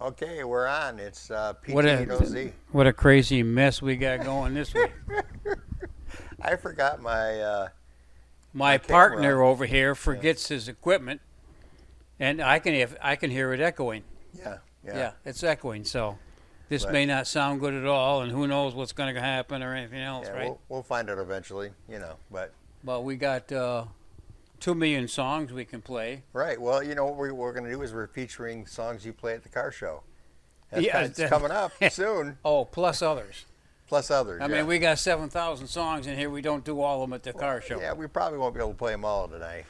Okay, we're on. It's What PT8OZ. what a crazy mess we got going this week. I forgot my My camera. partner over here forgets his equipment, and I can hear it echoing. yeah. Yeah, it's echoing. So this But- may not sound good at all, and who knows what's going to happen or anything else, Yeah, right? we'll find out eventually, but But we got 2 million songs we can play. right. Well, what we're going to do is we're featuring songs you play at the car show. Yeah, It's coming up soon, Oh, plus others. plus others. I mean, we got 7,000 songs in here. We don't do all of them at the car show. Yeah, we probably won't be able to play them all today,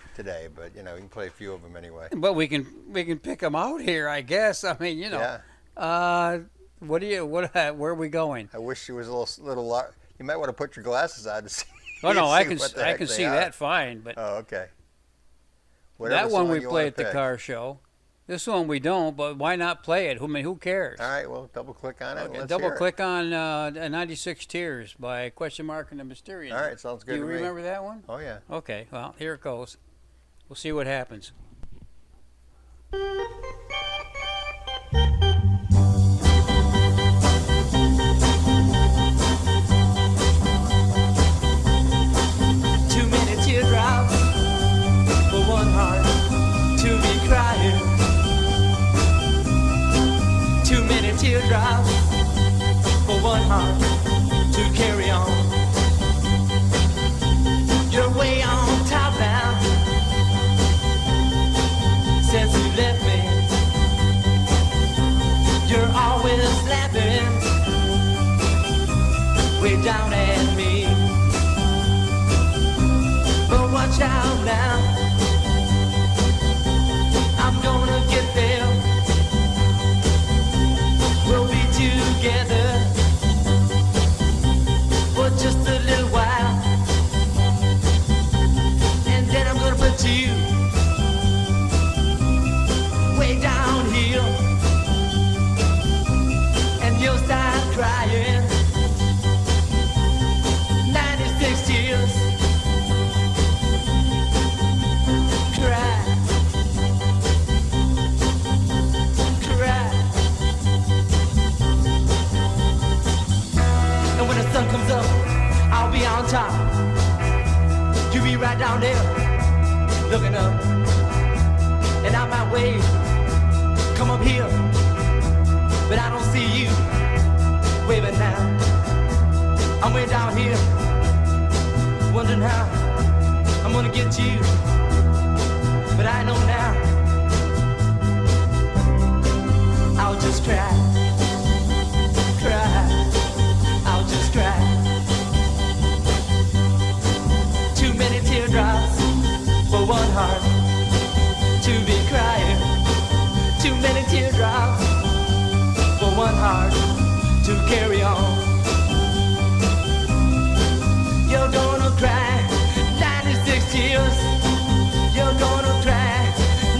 but you can play a few of them anyway. But we can pick them out here, I guess. I mean, Yeah. where are we going? I wish it was a little. You might want to put your glasses on to see. Oh no, I see can what the I heck can they see are. that fine. But Oh, okay. that Whatever one song we you play wanna at the pick. car show. This one we don't. But why not play it? Who cares? All right, well, double click on it. Okay, Let's double hear it. click on 96 Tears by Question Mark and the Mysterians. All right, sounds good Do you to me. remember that one? Oh yeah. Okay, well, here it goes. We'll see what happens. Too many teardrops for one heart to be crying. Too many teardrops for one heart to carry on. You're way on top now since you left me. You're always laughing way down at me. But watch out now, I'm gonna get there. We'll be together for just a little while, and then I'm gonna put you way down here, and you'll start crying. 96 tears. Cry, cry. And when the sun comes up, I'll be on top. You be right down there, looking up. And I might wave, come up here, but I don't see you waving now. I'm way down here, wondering how I'm gonna get you. But I know now, I'll just cry, cry, I'll just cry. Too many teardrops for one heart to be crying. Too many teardrops for one heart to carry on. You're gonna cry 96 tears. You're gonna cry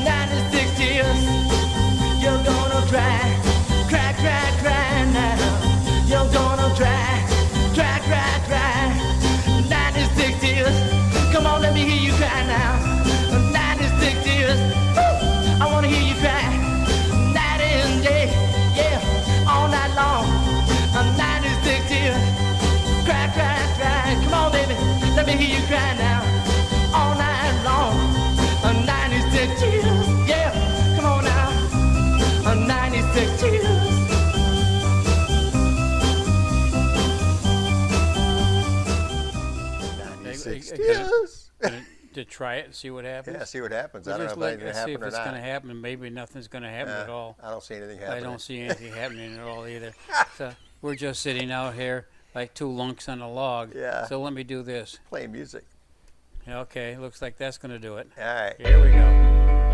96 tears. You're gonna cry, cry, cry, cry now. You're gonna cry, cry, cry, cry 96 tears. Come on, let me hear you cry now. 96 tears. Woo! I wanna hear you cry night and day, yeah, all night long. 96 tears. Cry, cry, cry. Come on, baby, let me hear you cry now. All night long. 96 tears. Yeah, come on now. 96 tears. 96 Hey, tears. To try it and see what happens. Yeah, see what happens. We'll I don't just know if see anything's if happen or it's not. going to happen. Maybe nothing's going to happen at all. I don't see anything I happening. don't see anything happening at all either. So we're just sitting out here like two lunks on a log. Yeah. So let me do this. Play music. Okay, looks like that's going to do it. All right. Here we go.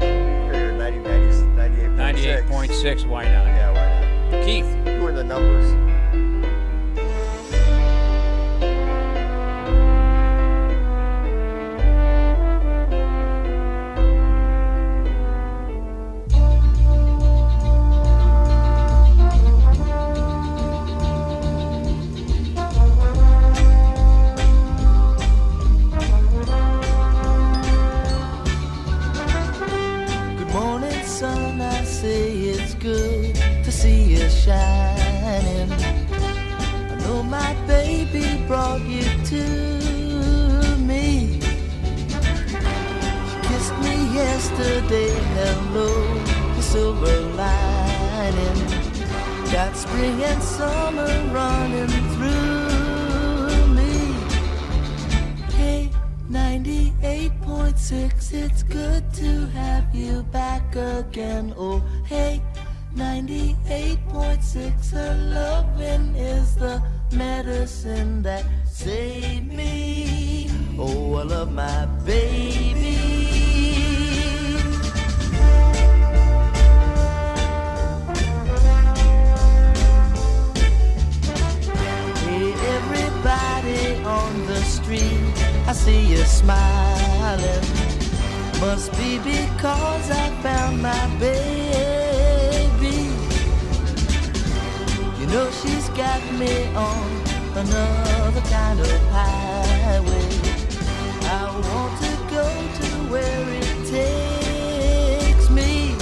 Here, 98.6. 98.6, why not? Yeah, why not? Keith. Who are the numbers? see you shining. I know my baby brought you to me. She kissed me yesterday, hello, the silver lining. Got spring and summer running through me. Hey, 98.6, it's good to have you back again. Oh, hey, 98.6, her loving is the medicine that saved me. Oh, I love my baby. Hey, everybody on the street, I see you smiling. Must be because I found my baby. You know she's got me on another kind of highway. I want to go to where it takes me.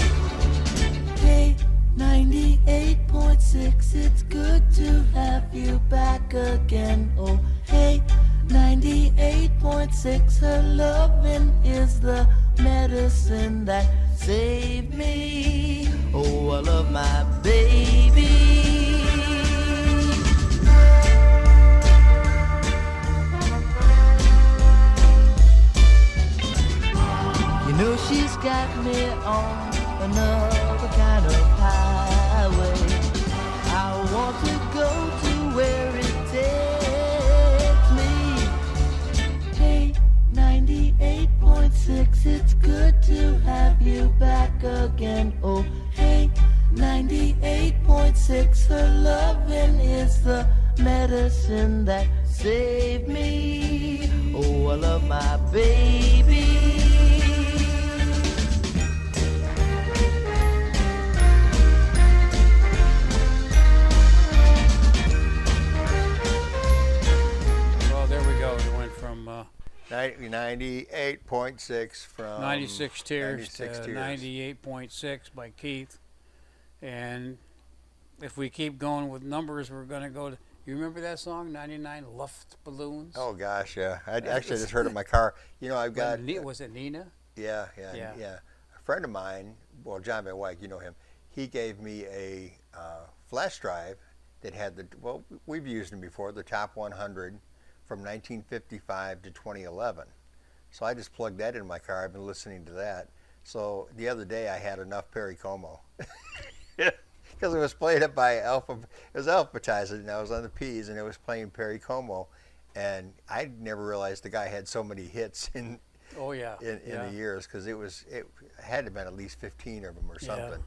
Hey, 98.6, it's good to have you back again. Oh, hey, 98.6, her loving is the medicine that saved me. Oh, I love my baby. You know she's got me on another kind of highway. I want to go to where it takes me. Hey, 98.6, it's good to have you back again. Oh, hey, 98.6, her loving is the medicine that saved me. Oh, I love my baby. Well, there we go. It went from 98.6 from 96 Tears 96 to Tears. 98.6 by Keith. And if we keep going with numbers, we're going to go to, you remember that song, 99 Luftballons? Oh gosh, yeah. I actually just heard it in my car. You know, I've got Was it Nina? yeah. Yeah. A friend of mine, well, John Van Wyck, you know him. He gave me a flash drive that had we've used them before, the top 100 from 1955 to 2011. So I just plugged that in my car. I've been listening to that. So the other day I had enough Perry Como. Because it was played up by it was alphabetized, and I was on the P's, and it was playing Perry Como, and I never realized the guy had so many hits in Oh, yeah. the years, because it had to have been at least 15 of them or something.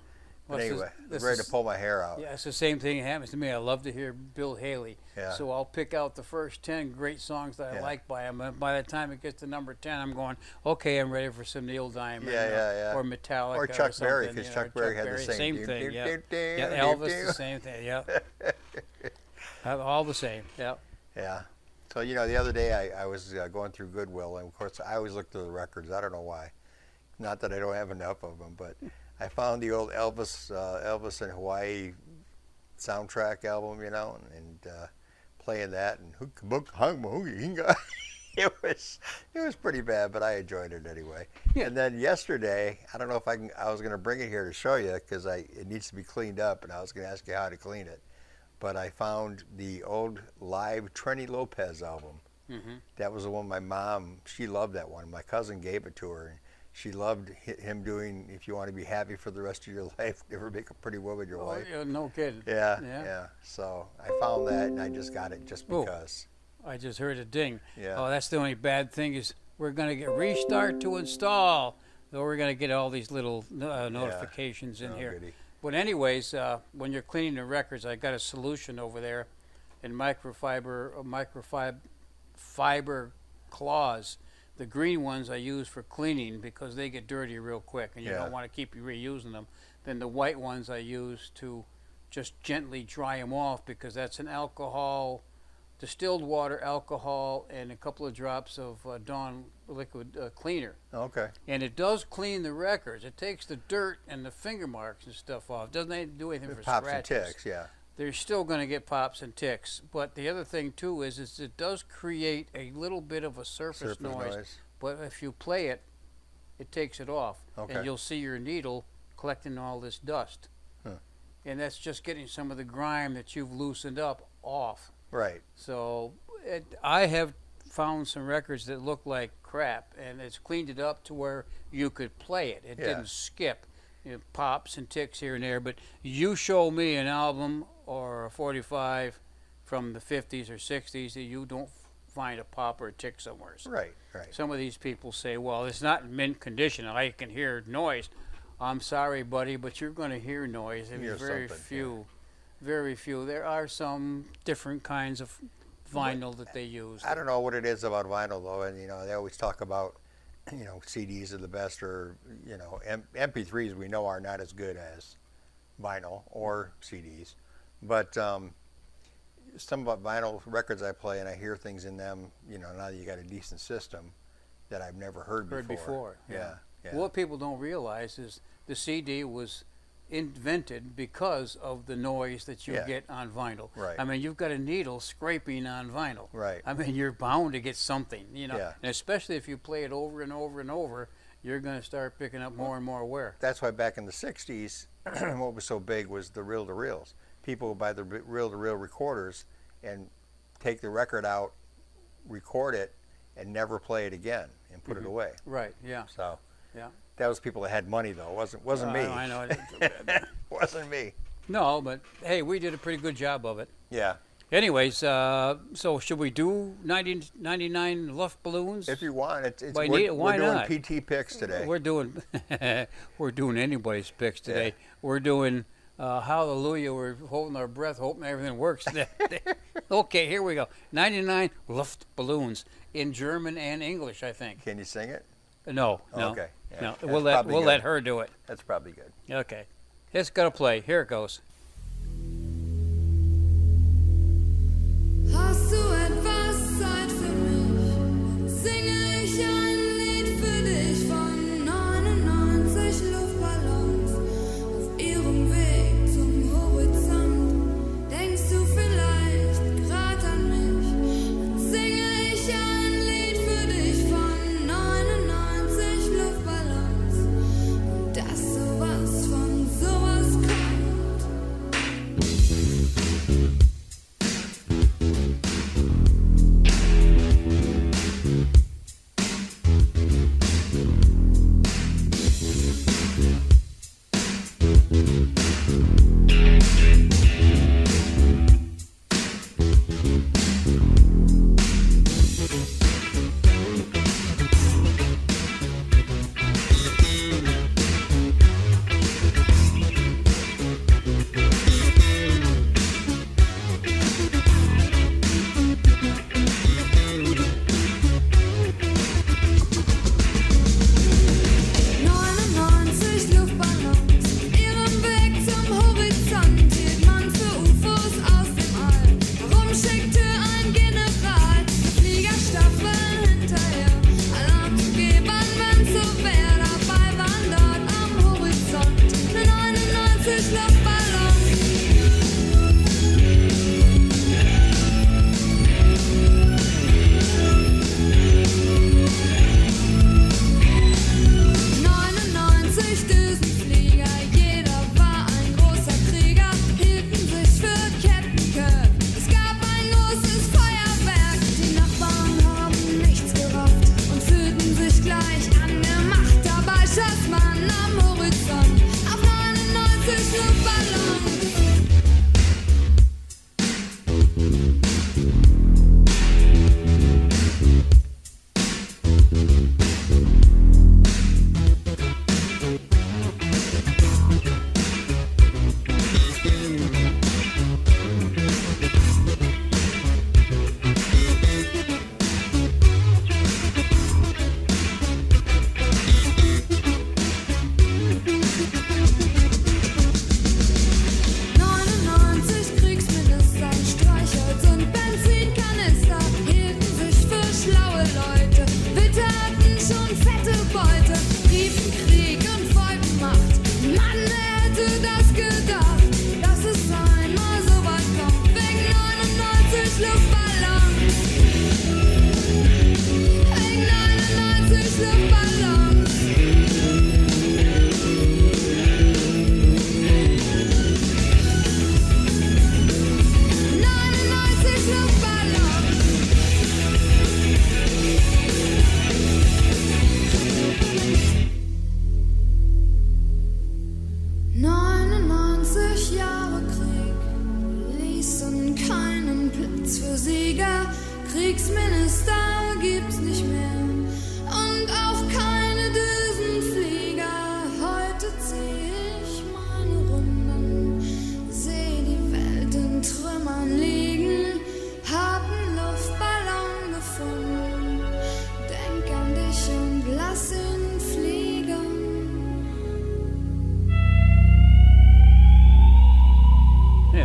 But Well, anyway, I was this ready is- to pull my hair out. Yeah, it's the same thing that happens to me. I love to hear Bill Haley. Yeah. So I'll pick out the first 10 great songs that I Yeah. like by him. And by the time it gets to number 10, I'm going, okay, I'm ready for some Neil Diamond Yeah. or Metallica Or Chuck Berry, something, because you know, Chuck Berry had the same. Same Doo, thing, doo, yeah. doo, doo, Yeah, doo, Elvis, doo. the same thing, yeah. All the same, yeah. Yeah. So, you know, the other day I was going through Goodwill, and of course I always look through the records. I don't know why. Not that I don't have enough of them, but I found the old Elvis in Hawaii soundtrack album, you know, and playing that, and it was pretty bad, but I enjoyed it anyway. Yeah. And then yesterday, I don't know if I was going to bring it here to show you, because it needs to be cleaned up, and I was going to ask you how to clean it. But I found the old live Trenny Lopez album. Mm-hmm. That was the one my mom, she loved that one. My cousin gave it to her, and she loved him doing "If You Want to Be Happy for the Rest of Your Life, Never Make a Pretty Woman Your Oh, Wife." yeah, no kidding. Yeah. So I found that, and I just got it just Oh. because. I just heard a ding. Yeah. Oh, that's the only bad thing is we're going to get restart to install. So we're going to get all these little notifications in Oh, here. goody. But anyways, when you're cleaning the records, I got a solution over there in microfiber cloths. The green ones I use for cleaning because they get dirty real quick, and you Yeah. don't want to keep reusing them. Then the white ones I use to just gently dry them off because that's an alcohol distilled water, alcohol, and a couple of drops of Dawn liquid cleaner. Okay. And it does clean the records. It takes the dirt and the finger marks and stuff off. Doesn't do anything for Pops scratches. and ticks, yeah. They're still going to get pops and ticks. But the other thing too is it does create a little bit of a surface noise. But if you play it, it takes it off, Okay. and you'll see your needle collecting all this dust. Huh. And that's just getting some of the grime that you've loosened up off. Right. So I have found some records that look like crap, and it's cleaned it up to where you could play it. It Yeah. didn't skip. It pops and ticks here and there, but you show me an album or a 45 from the 50s or 60s that you don't find a pop or a tick somewhere. Right. Right. Some of these people say, well, it's not in mint condition. I can hear noise. I'm sorry, buddy, but you're going to hear noise. I mean, Hear very something, few. Very few. There are some different kinds of vinyl that they use. I don't know what it is about vinyl though, and they always talk about CDs are the best, or MP3s we know are not as good as vinyl or CDs, but some about vinyl records I play and I hear things in them. Now that you got a decent system that I've never heard before. Yeah. What people don't realize is the CD was invented because of the noise that you Yeah. get on vinyl. Right. I mean, you've got a needle scraping on vinyl. Right. I mean, you're bound to get something, Yeah. And especially if you play it over and over and over, you're going to start picking up more and more wear. That's why back in the 60s, what was so big was the reel-to-reels. People would buy the reel-to-reel recorders and take the record out, record it, and never play it again and put it away. Right, yeah. So Yeah. that was people that had money, though. Wasn't me. I know. Wasn't me. No, but hey, we did a pretty good job of it. Yeah. Anyways, so should we do 99 Luft balloons? If you want, Why we're doing not? PT picks today. We're doing we're doing anybody's picks today. Yeah. We're doing hallelujah. We're holding our breath, hoping everything works today. Okay, here we go. 99 Luft balloons in German and English, I think. Can you sing it? No. Okay. Yeah. No. That's We'll probably good. let her do it. That's probably good. Okay. It's got to play. Here it goes. Hast du etwas Zeit für mich? Singe ich ein Lied für dich von 99 Luftballons auf ihrem Weg zum Horizont. Denkst du vielleicht grad an mich? Dann singe ich ein Lied für dich von 99 Luftballons. Und dass sowas von sowas kommt.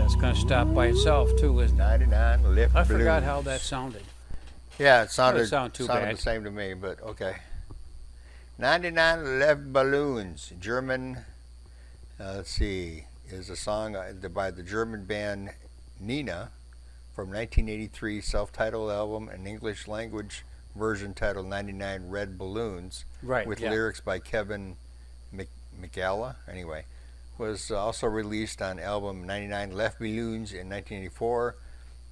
it's going to stop by itself too, isn't it? 99 left I balloons. forgot how that sounded. Yeah, it sounded, sound too sounded bad. the same to me, but okay. 99 left balloons. German, let's see, is a song by the German band Nina from 1983 self-titled album, an English language version titled 99 Red Balloons, Right. with yeah. lyrics by Kevin McGalla. Anyway, was also released on album 99 Left Balloons in 1984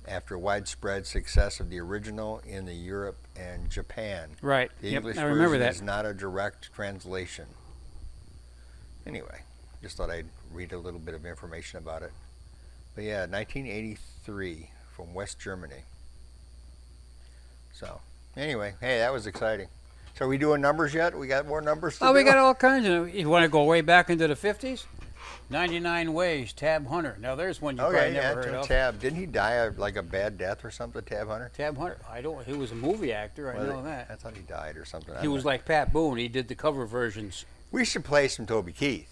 after widespread success of the original in the Europe and Japan. Right. The Yep, English I remember version that. is not a direct translation. Anyway, just thought I'd read a little bit of information about it. But yeah, 1983 from West Germany. So, anyway, hey, that was exciting. So are we doing numbers yet? We got more numbers to Oh, do? we got all kinds of. You want to go way back into the 50s? 99 Ways, Tab Hunter. Now there's one you Okay, probably yeah, never heard of. Tab. Didn't he die of like a bad death or something, Tab Hunter? Tab Hunter. I don't. He was a movie actor. I Was know it? that. I thought he died or something. I He don't was know. like Pat Boone. He did the cover versions. We should play some Toby Keith.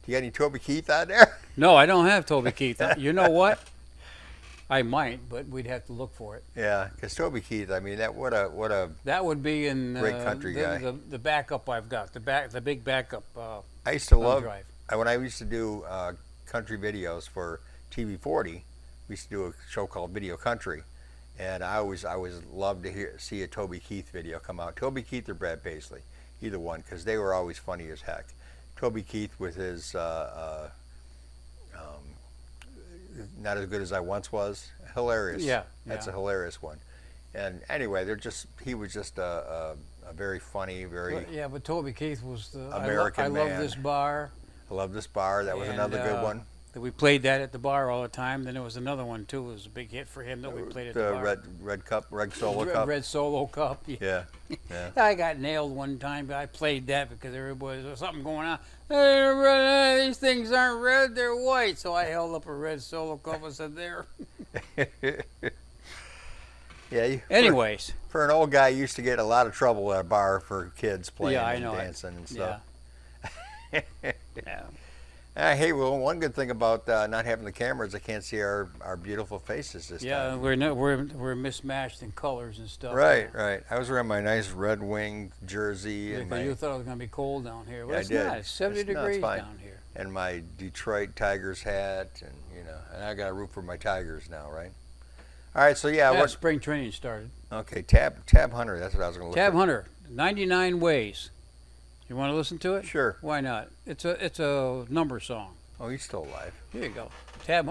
Do you got any Toby Keith out there? No, I don't have Toby Keith. You know what? I might, but we'd have to look for it. Yeah, because Toby Keith. I mean, that what a. That would be in Great country guy. The backup I've got. The big backup. I used to thumb love drive. when I used to do country videos for TV40. We used to do a show called Video Country, and I always loved to see a Toby Keith video come out. Toby Keith or Brad Paisley, either one, because they were always funny as heck. Toby Keith with his Not As Good As I Once Was, hilarious. Yeah, That's yeah. a hilarious one. And anyway, he was just a very funny, very. Yeah, but Toby Keith was the American I love man. this bar. I Love This Bar. That was And, another good one. We played that at the bar all the time. Then there was another one too. It was a big hit for him that we played at the bar. Red Solo Cup. Red Solo Cup. Yeah. Yeah. I got nailed one time, but I played that because everybody there was something going on. Hey, these things aren't red; they're white. So I held up a Red Solo Cup and said, "There." Yeah. Anyways, For an old guy, you used to get a lot of trouble at a bar for kids playing yeah, I and know it. dancing and stuff. Yeah. Hey, well, one good thing about not having the cameras, I can't see our beautiful faces this Yeah, time. we're mismatched in colors and stuff. Right. I was wearing my nice Red Wing jersey Yeah, and 'cause my you thought it was going to be cold down here. Well, Yeah, I it's did. not. It's 70 It's not, it's degrees fine. down here. and my Detroit Tigers hat, and I got to root for my Tigers now, right? All right, so yeah, Yeah, what? spring training started. Okay, Tab Hunter. That's what I was going to look Tab for. Hunter, 99 Ways. You want to listen to it? Sure. Why not? It's a number song. Oh, he's still alive. Here you go.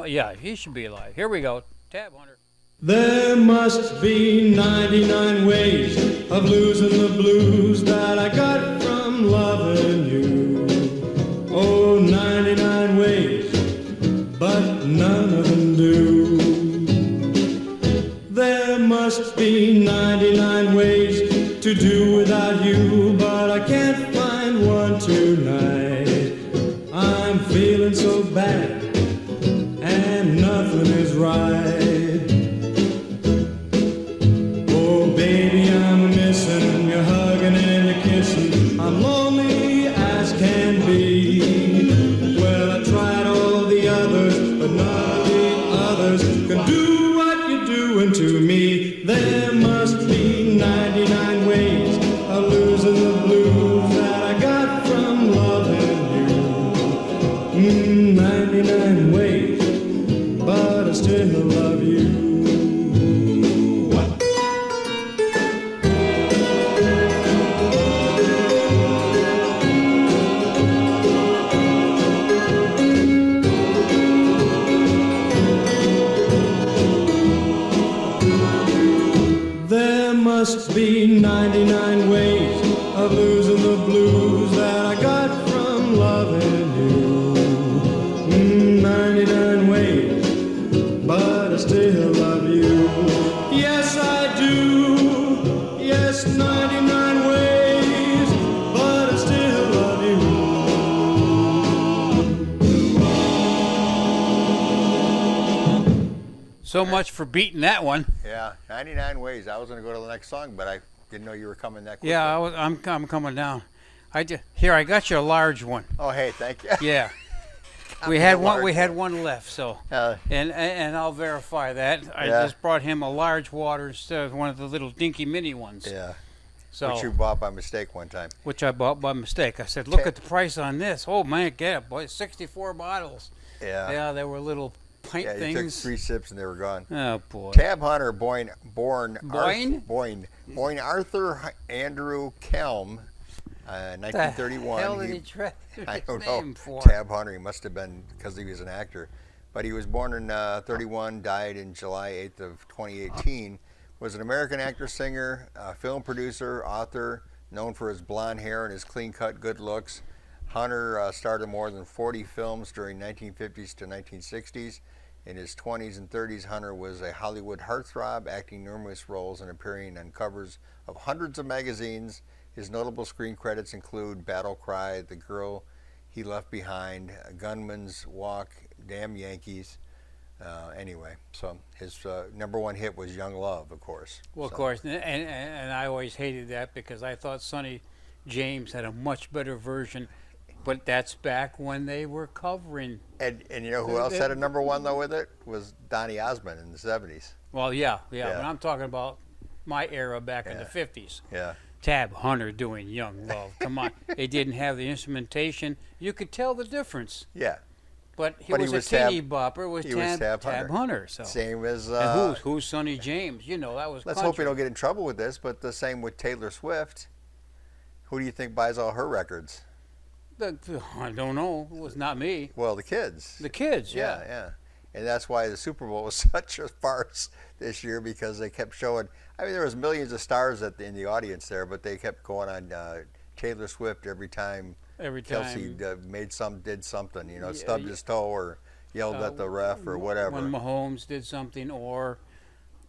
Yeah, he should be alive. Here we go. Tab Hunter. There must be 99 ways of losing the blues that I got from loving you. Oh, 99 ways, but none of them do. There must be 99 ways to do without you, but I can't find one tonight. I'm feeling so bad, and nothing is right. Oh, baby, I'm missing your hugging and your kissing. I'm lonely as can be. Well, I tried all the others, but none of the others can do what you're doing to me. There must be 99 ways of losing the blues that I got from loving you. 99 ways, but I still love you. There must be 99 ways of losing the blues that I got from loving you. 99 ways, but I still love you. Yes, I do. Yes, 99 ways, but I still love you. So much for beating that one. Yeah, 99 ways. I was going to go to the next song, but I didn't know you were coming that quickly. Yeah, I'm coming down. Here, I got you a large one. Oh, hey, thank you. Yeah. We had one. We had one left. So, Uh, and I'll verify that. I Yeah. just brought him a large water instead of one of the little dinky mini ones. yeah, So, which you bought by mistake one time. which I bought by mistake. I said, "Look at the price on this." Oh man, get it, boy! 64 bottles. Yeah, Yeah, they were little pint yeah. You took things. 3 sips and they were gone. Oh boy. Tab Hunter, born Arthur Andrew Kelm, What the 1931. hell did he try I his don't know. name for? Tab Hunter. He must have been because he was an actor, but he was born in 31, died in July 8th of 2018. Was an American actor, singer, film producer, author, known for his blonde hair and his clean-cut, good looks. Hunter starred in more than 40 films during 1950s to 1960s. In his 20s and 30s, Hunter was a Hollywood heartthrob, acting numerous roles and appearing on covers of hundreds of magazines. His notable screen credits include Battle Cry, The Girl He Left Behind, Gunman's Walk, Damn Yankees. Anyway, so his number one hit was Young Love, of course. Well, of So, course, and I always hated that because I thought Sonny James had a much better version, but that's back when they were covering. And you know who else had a number one, though, with it? Was Donny Osmond in the 70s. Well, yeah, Yeah. but I'm talking about my era back in the Yeah. 50s. Yeah. Tab Hunter doing Young Love. Come on. They didn't have the instrumentation. You could tell the difference. Yeah. But he But he was was a teeny Tab- bopper. It was he was Tab Tab Hunter. So. Same as... And who's Sonny James? You know, that was let's country. hope we don't get in trouble with this, but the same with Taylor Swift. Who do you think buys all her records? I don't know. It was not me. Well, the kids. The kids, Yeah, yeah. yeah. And that's why the Super Bowl was such a farce this year, because they kept showing. I mean, there was millions of stars in the audience there, but they kept going on Taylor Swift every time Every Kelsey time. did something. You know, Yeah, stubbed his toe or yelled at the ref or whatever. When Mahomes did something, or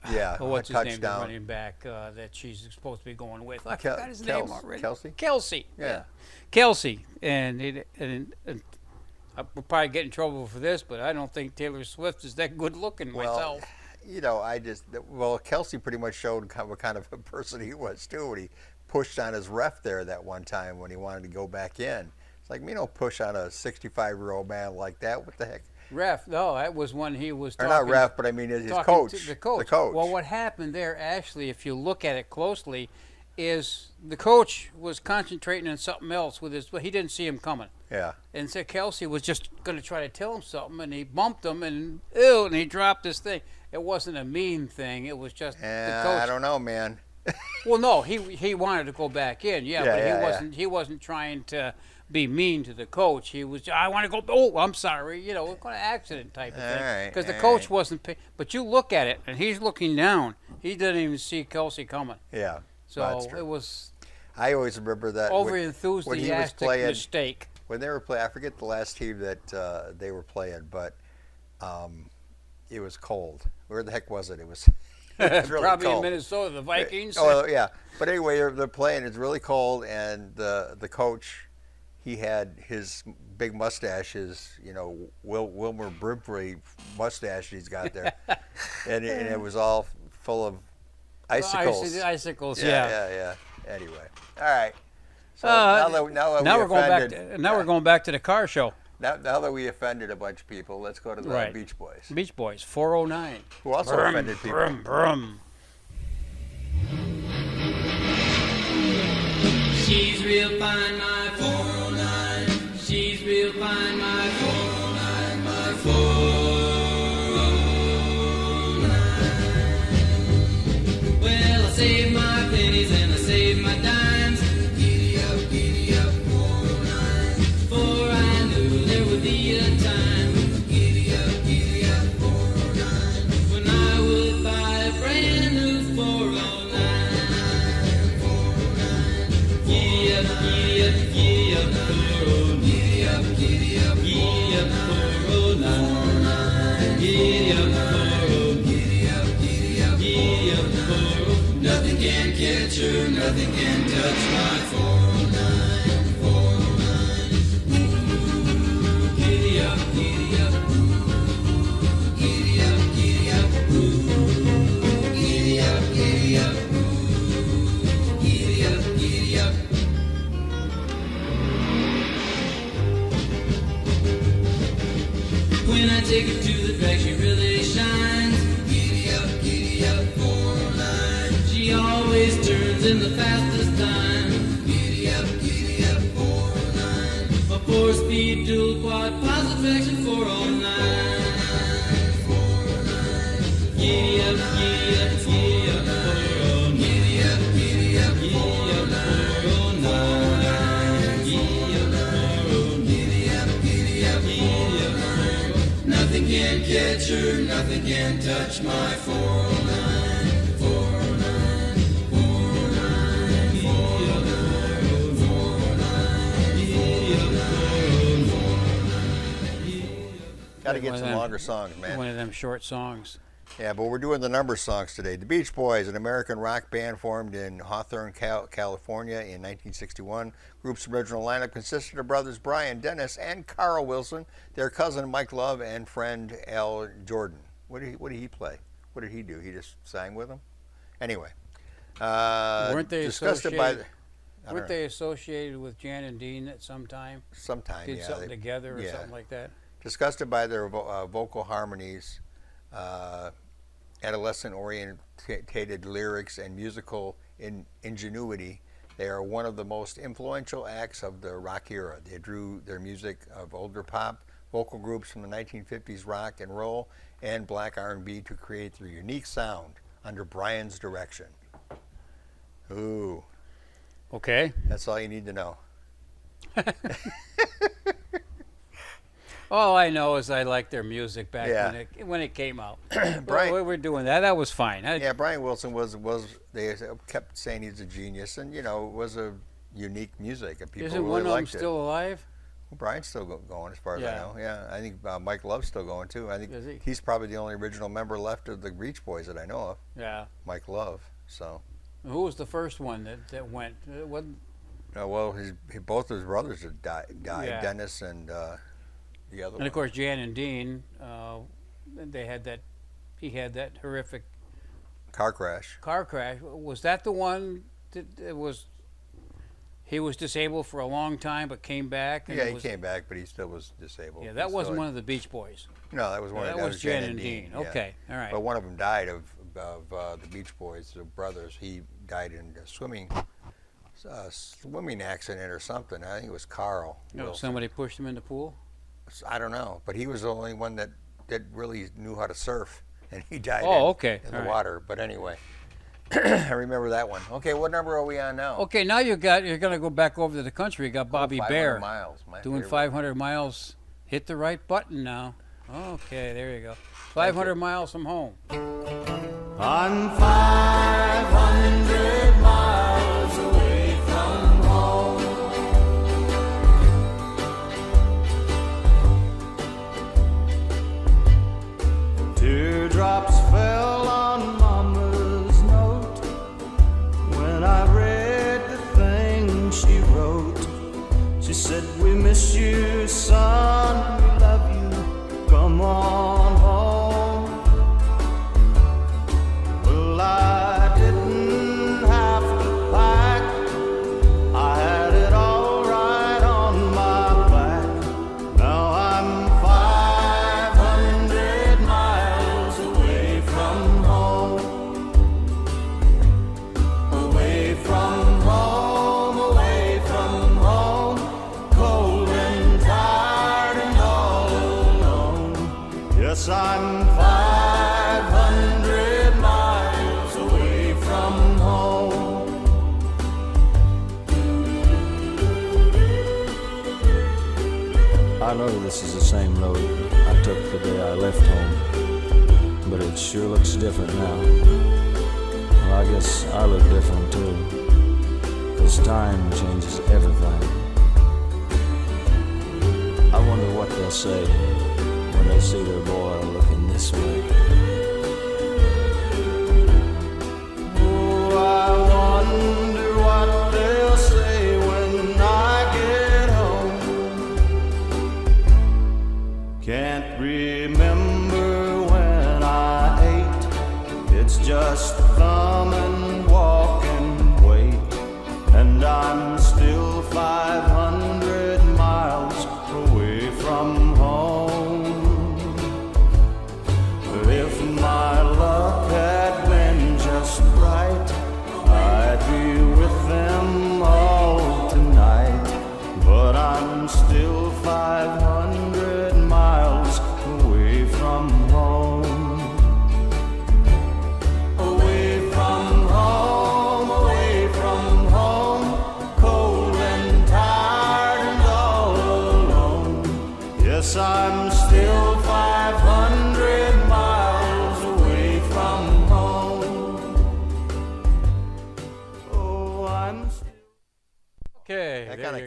Yeah, what's a his name, the touchdown. running back that she's supposed to be going with. I Kel- forgot his name Kels- already. Kelsey? Kelsey. Yeah. Kelsey. And we'll probably get in trouble for this, but I don't think Taylor Swift is that good looking Well, myself. you know, Kelsey pretty much showed what kind of a person he was too when he pushed on his ref there that one time when he wanted to go back in. It's like, you don't push on a 65-year-old man like that. What the heck? Ref, no, that was when he was Or talking. not ref, but I mean his talking coach. to the coach. The coach. Well, what happened there, actually, if you look at it closely, is the coach was concentrating on something else with his. He didn't see him coming, Yeah. and so Kelsey was just going to try to tell him something, and he bumped him, and and he dropped his thing. It wasn't a mean thing. It was just the coach. I don't know, man. Well, no, he wanted to go back in, Yeah, but yeah, he wasn't trying to be mean to the coach. He was, I want to go. Oh, I'm sorry, you know, kind of accident type of thing. All right, Because the all coach right. wasn't. But you look at it, and he's looking down. He didn't even see Kelsey coming. Yeah. So that's true. it was I always remember that when he was over-enthusiastic playing, mistake. when they were playing. I forget the last team that they were playing, but it was cold. Where the heck was it? It was, it was really Probably cold. in Minnesota, the Vikings. Oh yeah, but anyway, they're playing. It's really cold, and the coach, he had his big mustache, his Wilmer Brimley mustache he's got there, and it was all full of icicles. Icicles, Yeah. Anyway, all right. So Uh, now Now we we're going back. offended, We're going back to the car show. now that we offended a bunch of people, let's go to the Right. Beach Boys, Beach Boys, 409. who also Brum, offended people. brum, brum. She's real fine, my 409. She's real fine, my 409, my 409. Well, I saved my pennies and I saved my dimes. Giddy up, 409. For I knew there would be a time. Giddy up, 409. When I would buy a brand new 409. Giddy up, 409. Giddy up, 409. Giddy up, 409. Nothing can catch her, nothing can touch my 409. 409. Giddy up, giddy up. Giddy up, giddy up. Giddy up, giddy up. Giddy up, giddy up. the fastest time. Giddy up, 409. A 4-speed dual quad positive action 409. Giddy up, 409. Giddy up, 409. Giddy up, 409. Nothing can catch her, nothing can touch my 409. 409, 409, 409. Got to get One of some them- longer songs, man. One of them short songs. Yeah, but we're doing the number songs today. The Beach Boys, an American rock band formed in Hawthorne, California in 1961. Group's original lineup consisted of brothers Brian Dennis and Carl Wilson, their cousin Mike Love, and friend Al Jordan. What did he play? What did he do? He just sang with them? Anyway. Weren't they disgusted by associated? I don't Weren't know. they associated with Jan and Dean at some time? Sometime, Did yeah. something together or yeah. something like that? Disgusted by their vocal harmonies, adolescent-orientated lyrics, and musical ingenuity, they are one of the most influential acts of the rock era. They drew their music of older pop, vocal groups from the 1950s rock and roll, and black R&B to create their unique sound under Brian's direction. Ooh, Okay. that's all you need to know. All I know is I liked their music back Yeah. when it came out. Brian- we were doing that. That was fine. Yeah, Brian Wilson was they kept saying he's a genius, and it was a unique music, and people Isn't really one of them liked it. still alive? Well, Brian's still going, as far as I Yeah. know. Yeah, I think Mike Love's still going too. I think Is he? he's probably the only original member left of the Beach Boys that I know of. Yeah. Mike Love. So, Who was the first one that went? well, both his brothers had died. Yeah. Dennis and the other And one. of course, Jan and Dean, they had that. He had that horrific Car crash. car crash. Was that the one that it was? He was disabled for a long time, but came back. And Yeah, it he was, came back, but he still was disabled. Yeah, that He wasn't still- one of the Beach Boys. No, that was one. That That was Jan and Dean. yeah. Okay, all right. But one of them died of the Beach Boys, the brothers. He died in a swimming accident or something. I think it was Carl. No, Wilson. somebody pushed him in the pool. I don't know, but he was the only one that really knew how to surf, and he died Oh, okay. in All the right. water. But anyway, I remember that one. Okay, what number are we on now? Okay, now you're gonna go back over to the country. You got Bobby 500 Bear miles. My doing favorite. 500 miles. Hit the right button now. Okay, there you go. 500 miles from home. I'm 500 miles away from home. Teardrops fell on Mama's note when I read the thing she wrote. She said, "We miss you, son, we love you, come on home." Well, I didn't have to pack, I had it all right on my back. Now I'm 500 miles away from home. Away from home, away from home, cold and tired and all alone. Yes, I'm 500 miles away from home. I know this is the same road I took the day I left home, but it sure looks different now. Well, I guess I look different too, 'cause time changes everything. I wonder what they'll say when they see their boy looking this way. Oh, I wonder what they'll say when I get home. Can't remember when I ate. It's just thumb and walk and wait. And I'm still 500 miles away from home. If my luck had been just right, I'd be with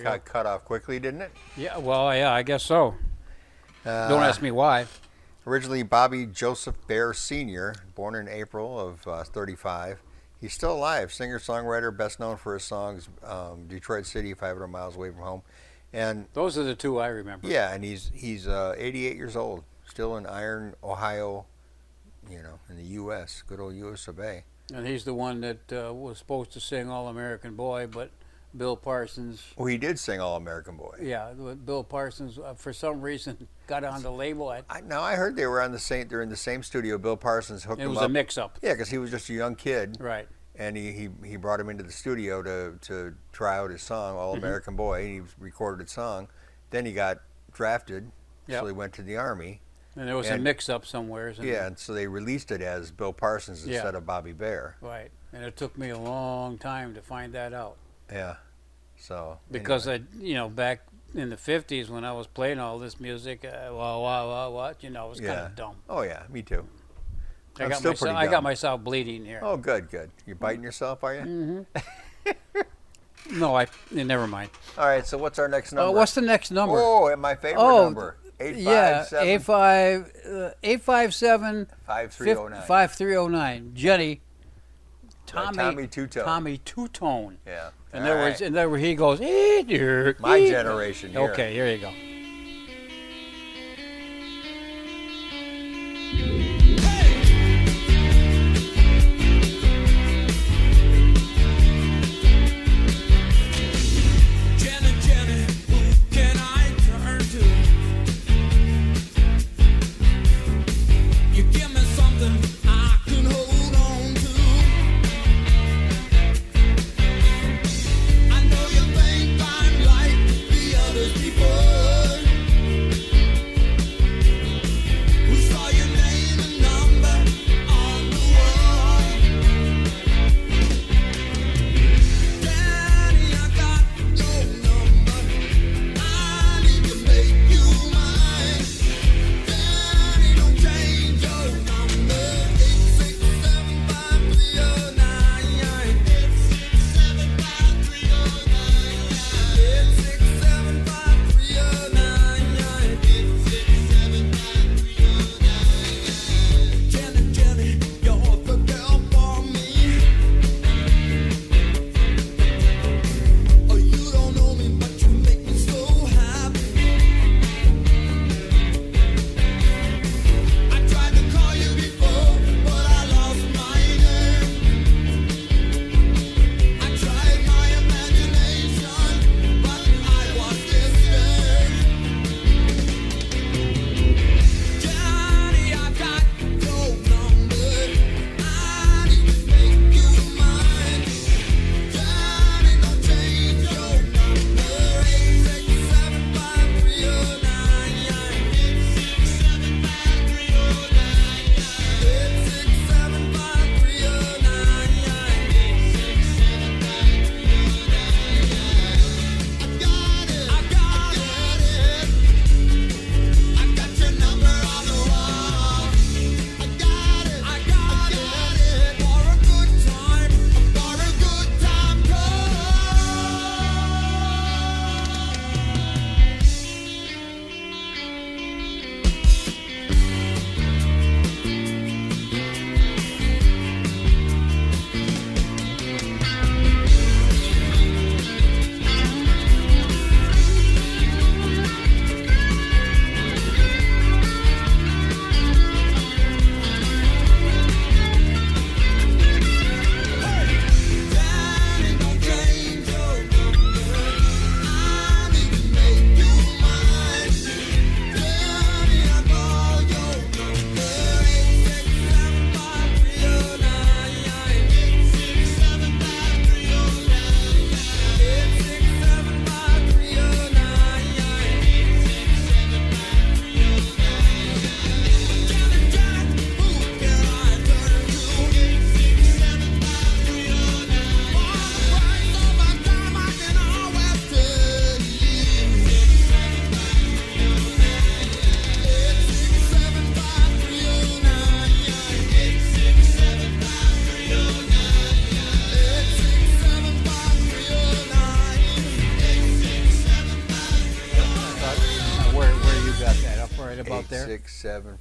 you go. got cut off quickly, didn't it? Yeah, well, yeah, I guess so. Don't ask me why. Originally Bobby Joseph Bear Sr., born in April of 35. He's still alive, singer-songwriter, best known for his songs Detroit City, 500 Miles Away from Home. And Those are the two I remember. yeah, and he's 88 years old, still in Iron, Ohio, you know, in the U.S., good old U.S. of A. And he's the one that was supposed to sing All American Boy, but Bill Parsons, Well, he did sing All American Boy. yeah, Bill Parsons, for some reason, got on the label. Now I heard they were on the same. They're in the same studio. Bill Parsons hooked It him was up. a mix-up. Yeah, because he was just a young kid, Right. and he brought him into the studio to try out his song, All Mm-hmm. American Boy. And he recorded his song. Then he got drafted, Yep. so he went to the Army. And there was a And- mix-up somewhere. Yeah, and so they released it as Bill Parsons Yeah. instead of Bobby Bear. Right. And it took me a long time to find that out. Yeah, so Because anyway. back in the 50s when I was playing all this music, what, you know, it was kind Yeah. of dumb. Oh yeah, me too. I I'm got, still myself, pretty I got dumb. myself bleeding here. Oh, good. You're biting yourself, are you? Mm-hmm. No, never mind. All right. So what's our next number? What's the next number? Oh, my favorite number. 857 857 5309. 5309. Jenny. Tommy Two-Tone. Tommy Two-Tone. Yeah. In All other right. words, in other words, he goes, "Eh, My eh." generation here. Okay, here you go. Jenny, Jenny, who can I turn to? You give me something I can hold on to. I know you think I'm like the others before.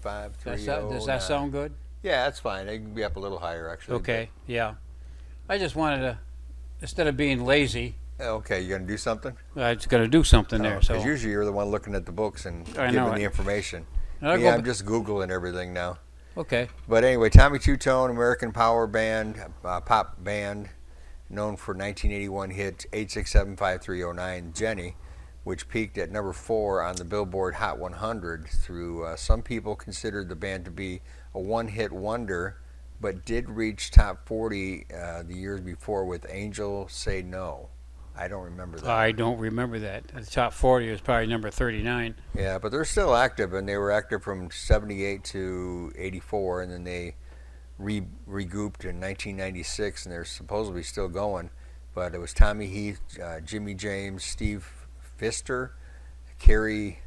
617-530. Does that sound good? Yeah, that's fine. It can be up a little higher, actually. Okay, yeah. I just wanted to, instead of being lazy, Okay, you gonna do something? I was going to do something there. So Because usually you're the one looking at the books and I know giving it. the information. I'll Me, go I'm ba- just Googling everything now. okay. But anyway, Tommy Two-Tone, American power band, pop band, known for 1981 hit 867-5309, Jenny, which peaked at number 4 on the Billboard Hot 100 through some people considered the band to be a one-hit wonder, but did reach top 40 the years before with Angel Say No. I don't remember that. I don't remember that. The top 40 was probably number 39. Yeah, but they're still active, and they were active from 78 to 84, and then they regrouped in 1996, and they're supposedly still going. But it was Tommy Heath, Jimmy James, Steve Pfister, Kerry.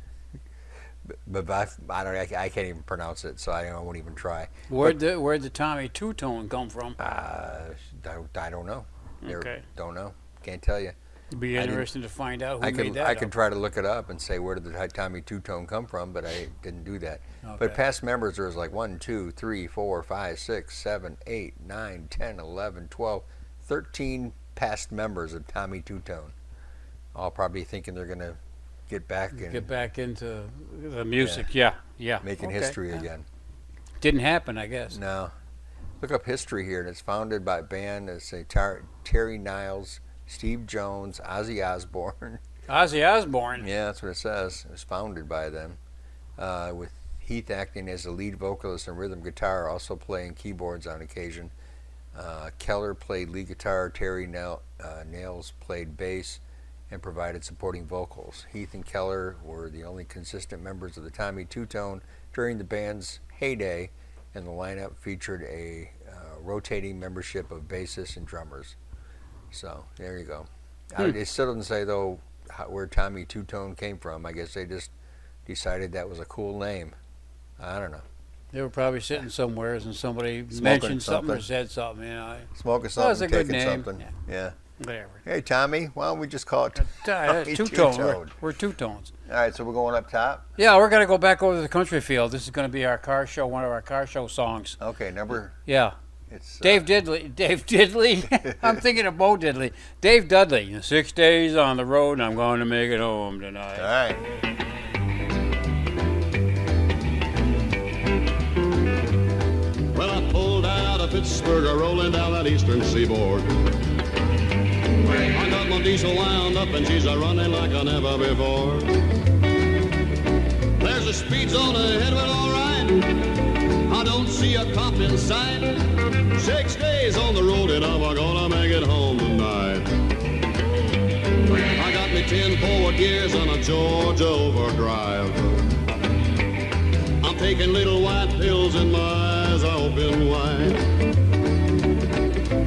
I can't even pronounce it, so I won't even try. Where'd the Tommy Two-Tone come from? I don't know. Okay. Don't know. Can't tell you. It'd be I interesting to find out who I made could that I up. could try to look it up and say where did the Tommy Two-Tone come from, but I didn't do that. But Okay. past members, there was like 1, 2, 3, 4, 5, 6, 7, 8, 9, 10, 11, 12, 13 past members of Tommy Two-Tone. All probably thinking they're gonna get back and Get back into the music. Yeah. making Okay, history yeah. again. Didn't happen, I guess. No. Look up history here, and it's founded by a band that say Terry Niles, Steve Jones, Ozzy Osbourne. Ozzy Osbourne. Yeah, that's what it says. It was founded by them, with Heath acting as the lead vocalist and rhythm guitar, also playing keyboards on occasion. Keller played lead guitar. Terry Nails played bass and provided supporting vocals. Heath and Keller were the only consistent members of the Tommy Two-Tone during the band's heyday, and the lineup featured a rotating membership of bassists and drummers. So there you go. It still doesn't say though where Tommy Two-Tone came from. I guess they just decided that was a cool name. I don't know. They were probably sitting somewhere and somebody Smoking mentioned something or something. said something. You know, Smoking Well, it's something, a good taking name. something. Yeah. Yeah. whatever. Hey Tommy, why don't we just call it Tommy Two-tone. Two-Tone? We're two-tones. All right, so we're going up top. Yeah, we're gonna go back over to the country field. This is gonna be our car show, one of our car show songs. Okay, number Yeah. it's Dave Diddley. I'm thinking of Bo Diddley. Dave Dudley. 6 days on the road, and I'm going to make it home tonight. all right. Well, I pulled out of Pittsburgh, rolling down that eastern seaboard. I got my diesel wound up and she's a-running like I never before. There's a speed zone ahead, well, all right. I don't see a cop in sight. 6 days on the road and I'm gonna make it home tonight. I got me 10 forward gears on a Georgia overdrive. I'm taking little white pills and my eyes are open wide.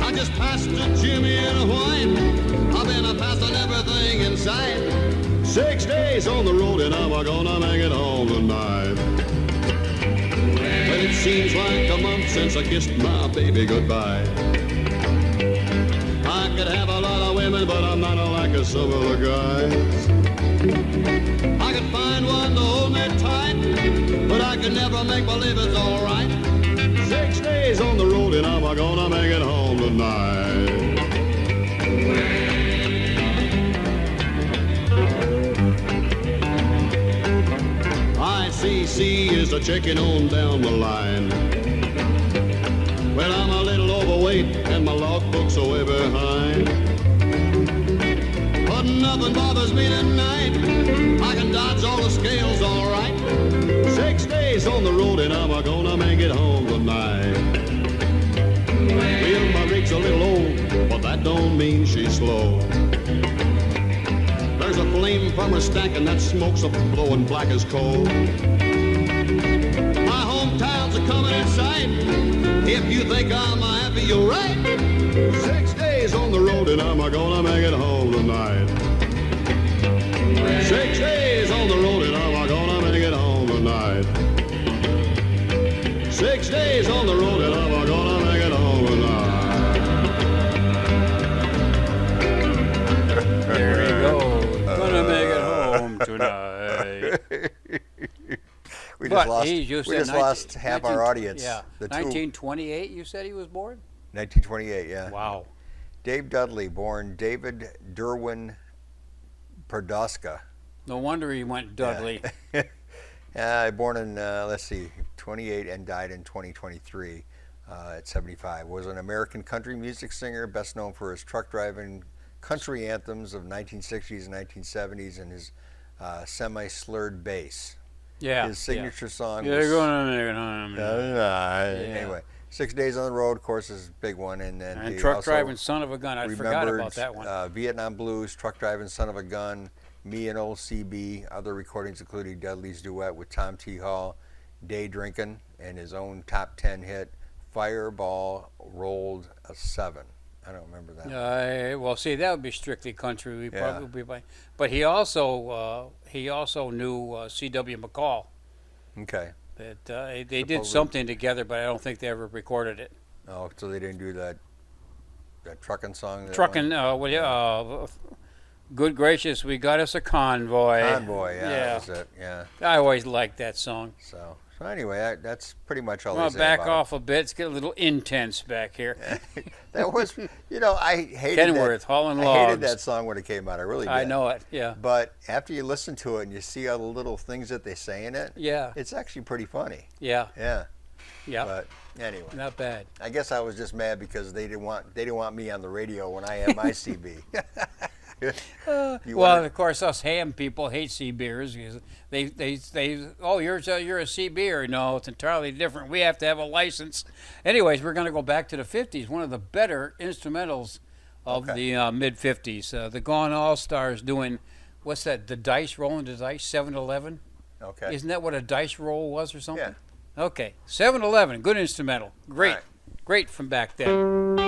I just passed a Jimmy and a white. I've been passing everything in sight. 6 days on the road and I'm gonna make it home tonight. But it seems like a month since I kissed my baby goodbye. I could have a lot of women, but I'm not like some of the guys. I could find one to hold me tight, but I could never make believe it's all right. 6 days on the road and I'm gonna make it home tonight. ICC is a checking on down the line. Well, I'm a little overweight and my logbook's way behind. But nothing bothers me tonight. I can dodge all the scales all right. 6 days on the road and I'm gonna make it home tonight. Well, my rig's a little old, but that don't mean she's slow. There's a flame from her stack and that smoke's a blowing black as coal. My hometown's a coming in sight. If you think I'm happy, you're right. 6 days on the road and I'm gonna make it home tonight. 6 days on the road and I'm gonna make it home tonight. 6 days on the road and I'm gonna make it home tonight. There he goes. Gonna make it home tonight. We But just lost. he just We said just lost half our 19 audience. Yeah, The two, 1928. You said he was born. 1928. Yeah. Wow. Dave Dudley, born David Derwin Perdoska. No wonder he went Dudley. Born in let's see, 28 and died in 2023 at 75. Was an American country music singer, best known for his truck driving country anthems of 1960s and 1970s and his semi-slurred bass. Yeah. His signature song Yeah, was they're going anyway, 6 Days on the Road, of course, is a big one, and then And he truck also driving son of a gun. I forgot remembered, about that one. Vietnam Blues, Truck Driving Son of a Gun, Me and Old CB. Other recordings including Dudley's duet with Tom T. Hall, Day Drinkin', and his own top 10 hit, Fireball Rolled a 7. I don't remember that. Well, see, that would be strictly country. We Yeah. probably by, but he also knew C.W. McCall. Okay. That they did Supposedly. something together, but I don't think they ever recorded it. Oh, so they didn't do that trucking song? Trucking, good gracious, we got us a convoy. Convoy, yeah, Yeah. that was it, yeah. I always liked that song. So anyway, that's pretty much all Well, they say back about off a bit. It's getting a little intense back here. it. That was, I hated Kenworth, that. hauling I hated logs. that song when it came out. I really did. I know it. Yeah. But after you listen to it and you see all the little things that they say in it, Yeah. it's actually pretty funny. Yeah. Yeah. Yeah. But anyway, Not bad. I guess I was just mad because they didn't want me on the radio when I had my CB. You Well, wanted- of course, us ham people hate sea beers because they oh you're a sea beer. No, it's entirely different. We have to have a license. Anyways, we're going to go back to the 50s. One of the better instrumentals of Okay. the mid 50s. The Gone All Stars doing what's that? The dice rolling the dice 7-Eleven. okay. Isn't that what a dice roll was or something? Yeah. Okay, 7-Eleven, good instrumental. Great, Right. great from back then.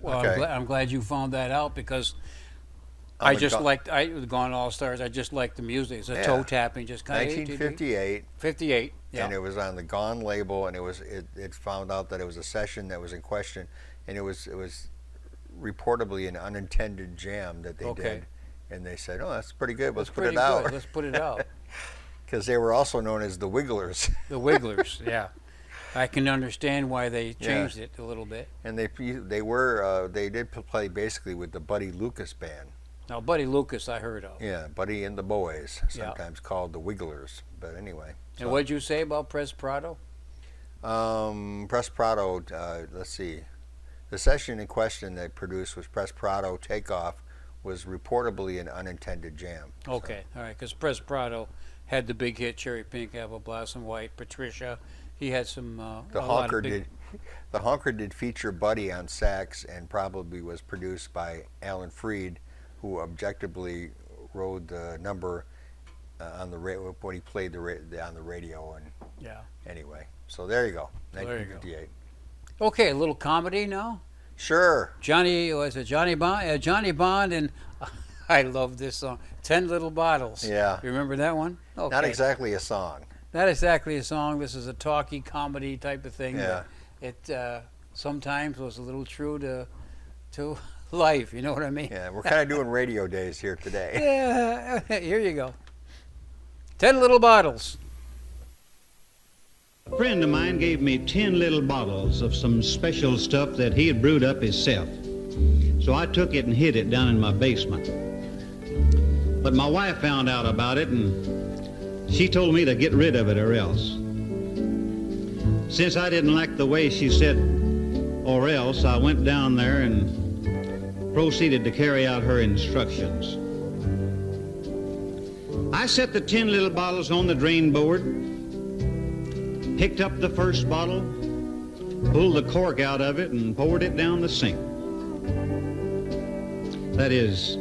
Well, Okay. I'm glad you found that out because I'm I a just gun- liked the Gone All Stars. I just liked the music. It's a Yeah. toe tapping, just kind of 1958. 58. Yeah. And it was on the Gone label, and it found out that it was a session that was in question, and it was reportedly an unintended jam that they Okay. did, and they said, "Oh, that's pretty good. Let's That's put pretty it out," good. Let's put it out. because they were also known as the Wigglers, The Wigglers. Yeah. I can understand why they Yeah. changed it a little bit. and they did play basically with the Buddy Lucas band. Now, Buddy Lucas, I heard of. Yeah, Buddy and the Boys, Yeah. sometimes called the Wigglers. But anyway. And what'd you say about Pres Prado? Pres Prado, let's see. The session in question they produced was Pres Prado Takeoff, was reportedly an unintended jam. Okay, all right, because Pres Prado had the big hit Cherry Pink, Apple Blossom White, Patricia. He had some. The a lot honker of big, did feature Buddy on sax and probably was produced by Alan Freed, who objectively rode the number on the when he played on the radio. And Yeah. anyway, so there you go, There you go. 1958. Okay, a little comedy now. Sure. Johnny Bond? Johnny Bond and I love this song. 10 Little Bottles. Yeah. You remember that one? Okay. Not exactly a song. Not exactly a song. This is a talky comedy type of thing. Yeah. It sometimes was a little true to life. You know what I mean? Yeah, we're kind of doing radio days here today. Yeah. Here you go. 10 Little Bottles. A friend of mine gave me 10 little bottles of some special stuff that he had brewed up himself. So I took it and hid it down in my basement. But my wife found out about it and she told me to get rid of it or else. Since I didn't like the way she said or else, I went down there and proceeded to carry out her instructions. I set the 10 little bottles on the drain board, picked up the first bottle, pulled the cork out of it, and poured it down the sink. That is,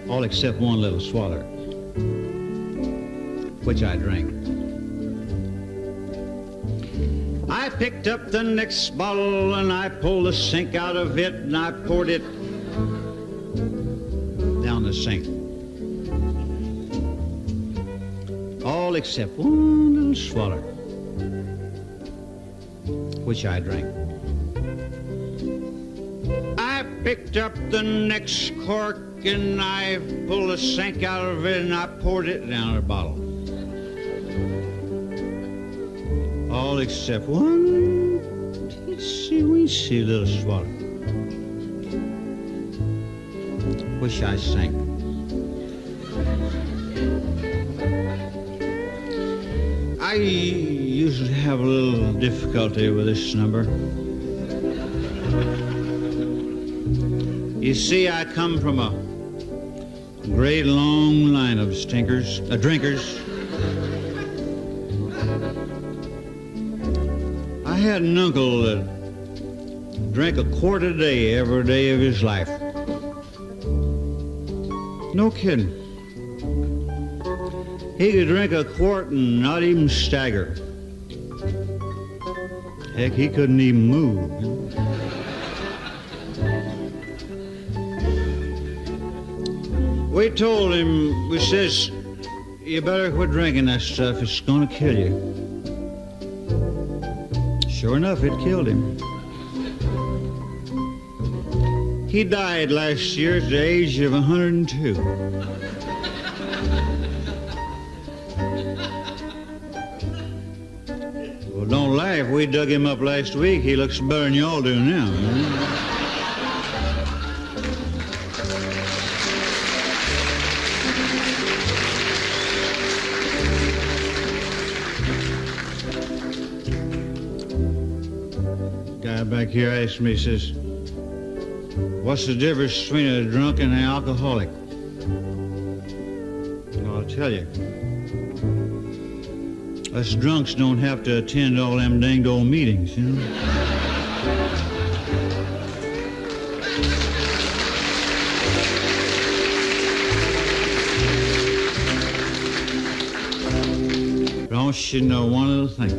all except one little swaller, which I drank. I picked up the next bottle, and I pulled the sink out of it, and I poured it down the sink. All except one little swaller, which I drank. I picked up the next cork and I pulled the sink out of it and I poured it down the bottle. All except one teensy little swaller, which I sank. I usually have a little difficulty with this number. You see, I come from a great long line of drinkers. I had an uncle that drank a quart a day every day of his life. No kidding. He could drink a quart and not even stagger. Heck, he couldn't even move. We told him, we says, you better quit drinking that stuff, it's gonna kill you. Sure enough, it killed him. He died last year at the age of 102. Well, don't laugh. We dug him up last week. He looks better than y'all do now. Guy back here asked me, he says, what's the difference between a drunk and an alcoholic? Well, I'll tell you. Us drunks don't have to attend all them danged old meetings, you know? Don't you know one little thing?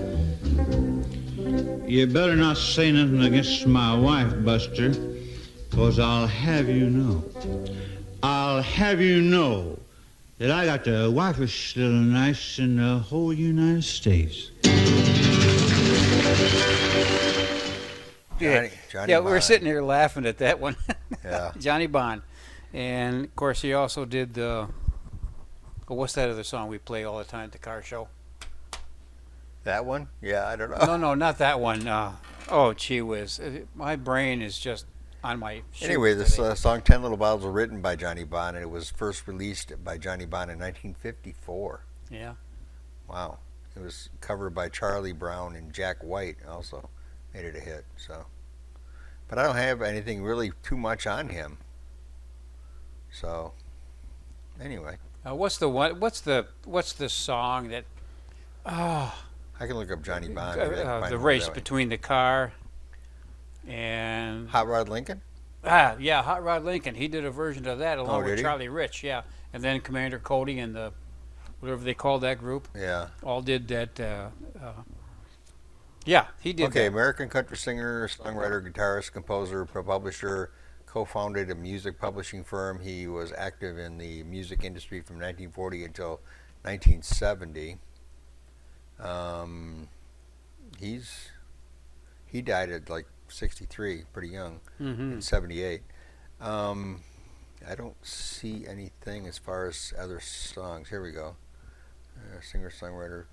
You better not say nothing against my wife, Buster, 'cause I'll have you know that I got the wifest little nice in the whole United States. Johnny Yeah, we were Bond. sitting here laughing at that one. Yeah. Johnny Bond. And, of course, he also did what's that other song we play all the time at the car show? That one? Yeah, I don't know. No, not that one. Oh, gee whiz. My brain is just on my sheet Anyway, this today. song 10 Little Bottles was written by Johnny Bond, and it was first released by Johnny Bond in 1954. Yeah. Wow. It was covered by Charlie Brown and Jack White also made it a hit. So, but I don't have anything really too much on him. So, anyway, What's the song that I can look up Johnny Bond. Maybe I can find the it race that way. between the car and Hot Rod Lincoln. yeah, Hot Rod Lincoln. He did a version of that along Oh, with did he? Charlie Rich. Yeah, and then Commander Cody and the whatever they called that group Yeah. all did that. Yeah, he did. Okay, that. American country singer, songwriter, guitarist, composer, publisher, co-founded a music publishing firm. He was active in the music industry from 1940 until 1970. He died at like 63, pretty young, in 78. I don't see anything as far as other songs. Here we go. Singer, songwriter.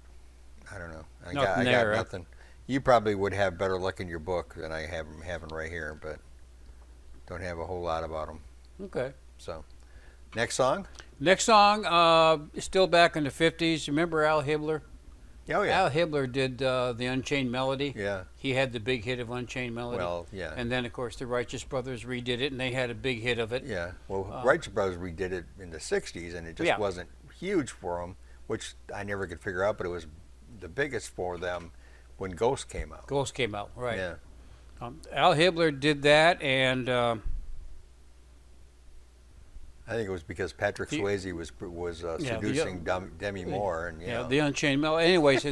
I don't know. I got there, right? nothing. You probably would have better luck in your book than I have having right here, but don't have a whole lot about him. Okay. So, next song. Next song, still back in the 50s. Remember Al Hibbler? Oh yeah. Al Hibbler did the Unchained Melody. Yeah. He had the big hit of Unchained Melody. Well, yeah. And then, of course, the Righteous Brothers redid it, and they had a big hit of it. Yeah. Well, Righteous Brothers redid it in the 60s, and it just Yeah. wasn't huge for them, which I never could figure out, but it was the biggest for them when Ghost came out. Ghost came out, right. Yeah. Al Hibbler did that, and I think it was because Patrick Swayze was Yeah, seducing Demi Moore, and you know. the Unchained Melody. Anyways,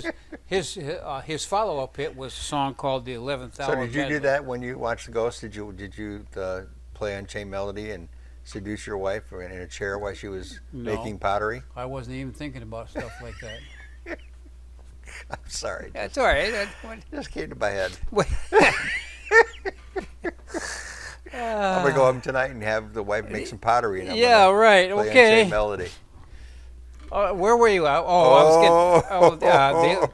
his follow-up hit was a song called "The 11th Hour." So did you do Medley. that when you watched Ghost? Did you play Unchained Melody and seduce your wife in a chair while she was No. making pottery? I wasn't even thinking about stuff like that. I'm sorry. That's all right. It just came to my head. I'm gonna go home tonight and have the wife make some pottery. And I'm Yeah, gonna right. play Okay. Unchained Melody. Where were you at? I was getting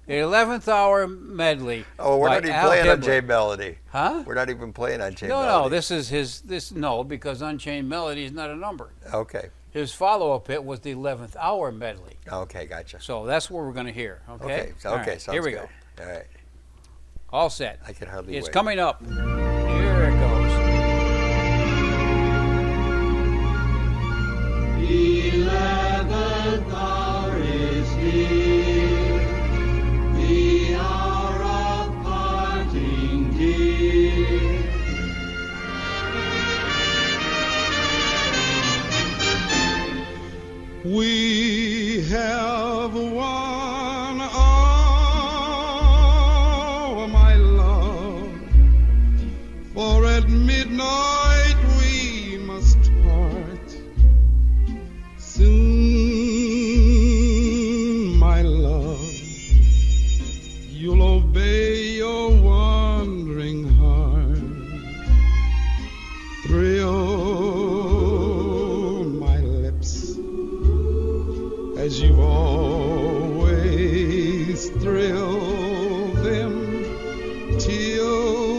the 11th Hour Medley. Oh, we're by not even Al playing Hibbler. Unchained Melody. Huh? We're not even playing Unchained No, Melody. no. This is because Unchained Melody is not a number. Okay. His follow-up hit was the 11th Hour Medley. Okay, gotcha. So that's what we're going to hear. Okay. Okay. All right, Sounds here we good. go. All right. All set. I can hardly It's wait. coming up. Here it goes. 11th hour is here, the hour of parting dear. We have one hour, my love, for at midnight we must part. Soon, my love, you'll obey your wandering heart. Thrill my lips as you always thrill them, till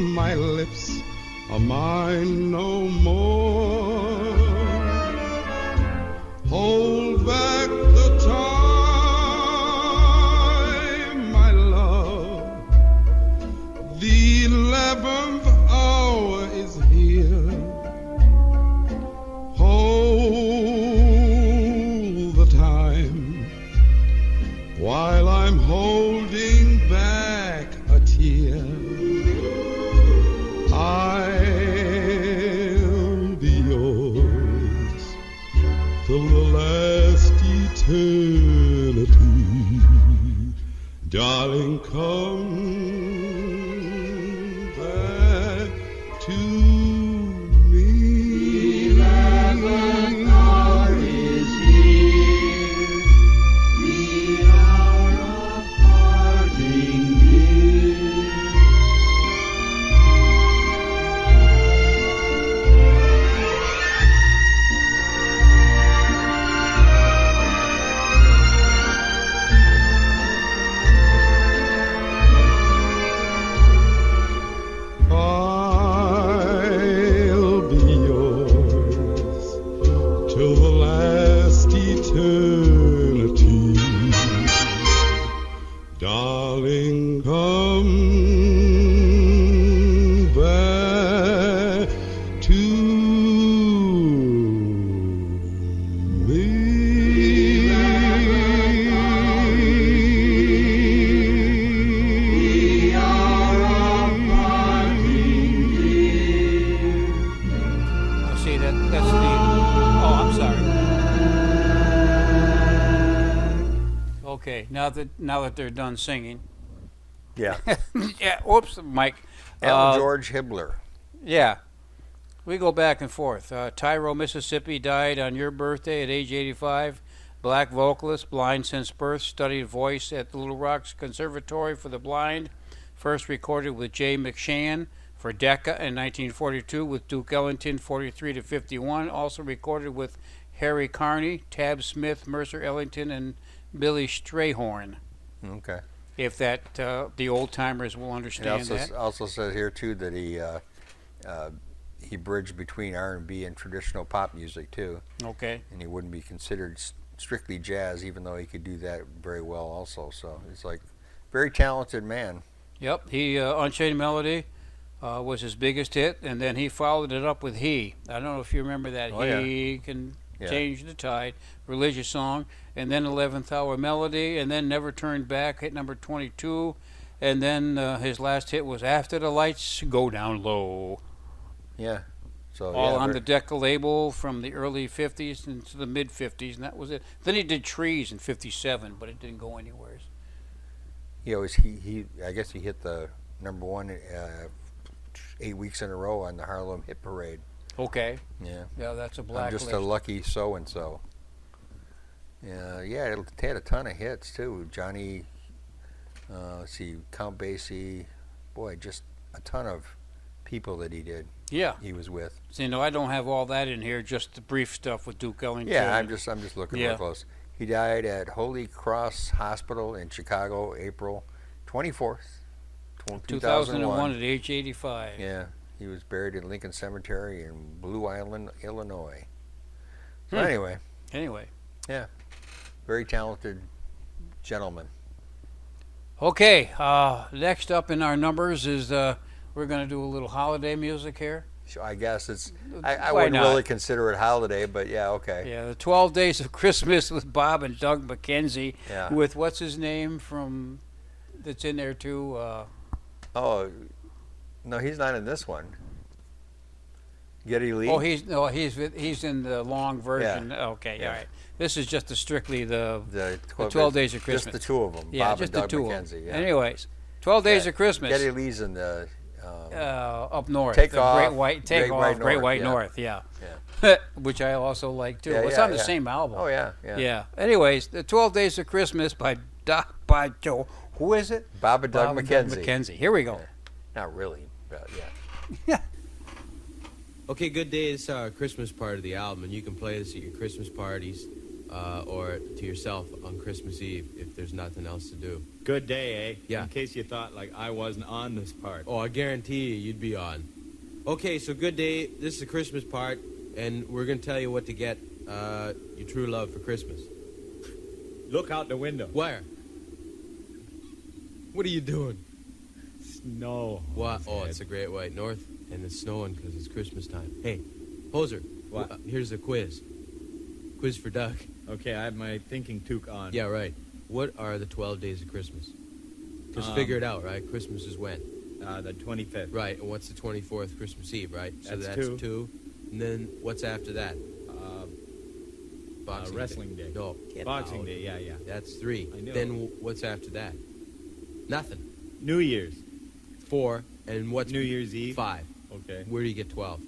my lips are mine no more. Hold back the time, my love. The 11th hour is here. Hold the time while I'm holding back a tear. I'll be yours till the last eternity. Darling, come back to me. 11th hour is here, the hour of parting dear. Okay, now that they're done singing. Yeah. Yeah, whoops, Mike. L. George Hibbler. Yeah. We go back and forth. Tyro, Mississippi, died on your birthday at age 85. Black vocalist, blind since birth, studied voice at the Little Rock's Conservatory for the Blind. First recorded with Jay McShann for Decca in 1942 with Duke Ellington, 43 to 51. Also recorded with Harry Carney, Tab Smith, Mercer Ellington, and Billy Strayhorn. Okay. If that the old timers will understand that. Also says here too that he bridged between R&B and traditional pop music too, Okay. and he wouldn't be considered strictly jazz, even though he could do that very well also. So he's like very talented man. Yep. He Unchained Melody was his biggest hit, and then he followed it up with He. I don't know if you remember that. Oh, yeah. He Can Yeah. Change the Tide, religious song, and then 11th Hour Melody, and then Never Turned Back, hit number 22, and then his last hit was After the Lights Go Down Low. Yeah. So All yeah, on the Decca label from the early 50s into the mid 50s, and that was it. Then he did Trees in 57, but it didn't go anywhere. he I guess he hit the number one 8 weeks in a row on the Harlem Hit Parade. Okay. Yeah. Yeah, that's a I'm blacklist. just a lucky so and so. Yeah, it had a ton of hits too. Johnny, let's see, Count Basie, boy, just a ton of people that Yeah. he was with. So, I don't have all that in here, just the brief stuff with Duke Ellington. Yeah, I'm just looking Yeah. real close. He died at Holy Cross Hospital in Chicago, April 24th, 2001. at age 85. Yeah, he was buried in Lincoln Cemetery in Blue Island, Illinois. So Hmm. anyway, Anyway, very talented gentleman. okay. Next up in our numbers is we're going to do a little holiday music here. So I guess it's I Why wouldn't not? really consider it holiday, but yeah, okay. Yeah, the 12 Days of Christmas with Bob and Doug McKenzie. Yeah. With what's his name from that's in there too. Oh, no, he's not in this one. Geddy Lee. Oh, he's in the long version. Okay, Yeah. all right. This is just strictly the the 12 Days of Christmas. Just the two of them, yeah, Bob just and Doug the two McKenzie. of them. Yeah. Anyways, 12 Days of Christmas. Geddy Lee's in the Up north. Take the Off, Great White Great White Great North, White yeah. North. Yeah. Yeah. Which I also like too. Yeah, It's yeah, on the yeah. same album. Oh yeah. Yeah. Anyways, the 12 Days of Christmas by Joe. Who is it? Bob and Doug McKenzie. McKenzie. Here we go. Not really, but yeah. Okay, Good Day is our Christmas part of the album, and you can play this at your Christmas parties or to yourself on Christmas Eve if there's nothing else to do. Good day, eh? Yeah. In case you thought, like, I wasn't on this part. Oh, I guarantee you'd be on. Okay, so Good Day, this is the Christmas part, and we're going to tell you what to get your true love for Christmas. Look out the window. Where? What are you doing? Snow. What? Oh, Ed. it's the Great White North, and it's snowing because it's Christmas time. Hey, Poser. What? Here's a quiz. Quiz for Doug. Okay, I have my thinking toque on. Yeah, right. What are the 12 days of Christmas? Just figure it out, right? Christmas is when? The 25th. Right, and what's the 24th? Christmas Eve, right? So That's two. two. And then what's after that? Wrestling Day. No. Get Boxing out. Day, yeah. That's 3. I know. Then what's after that? Nothing. New Year's. 4. And what's New Year's Eve. 5? Okay. Where do you get 12?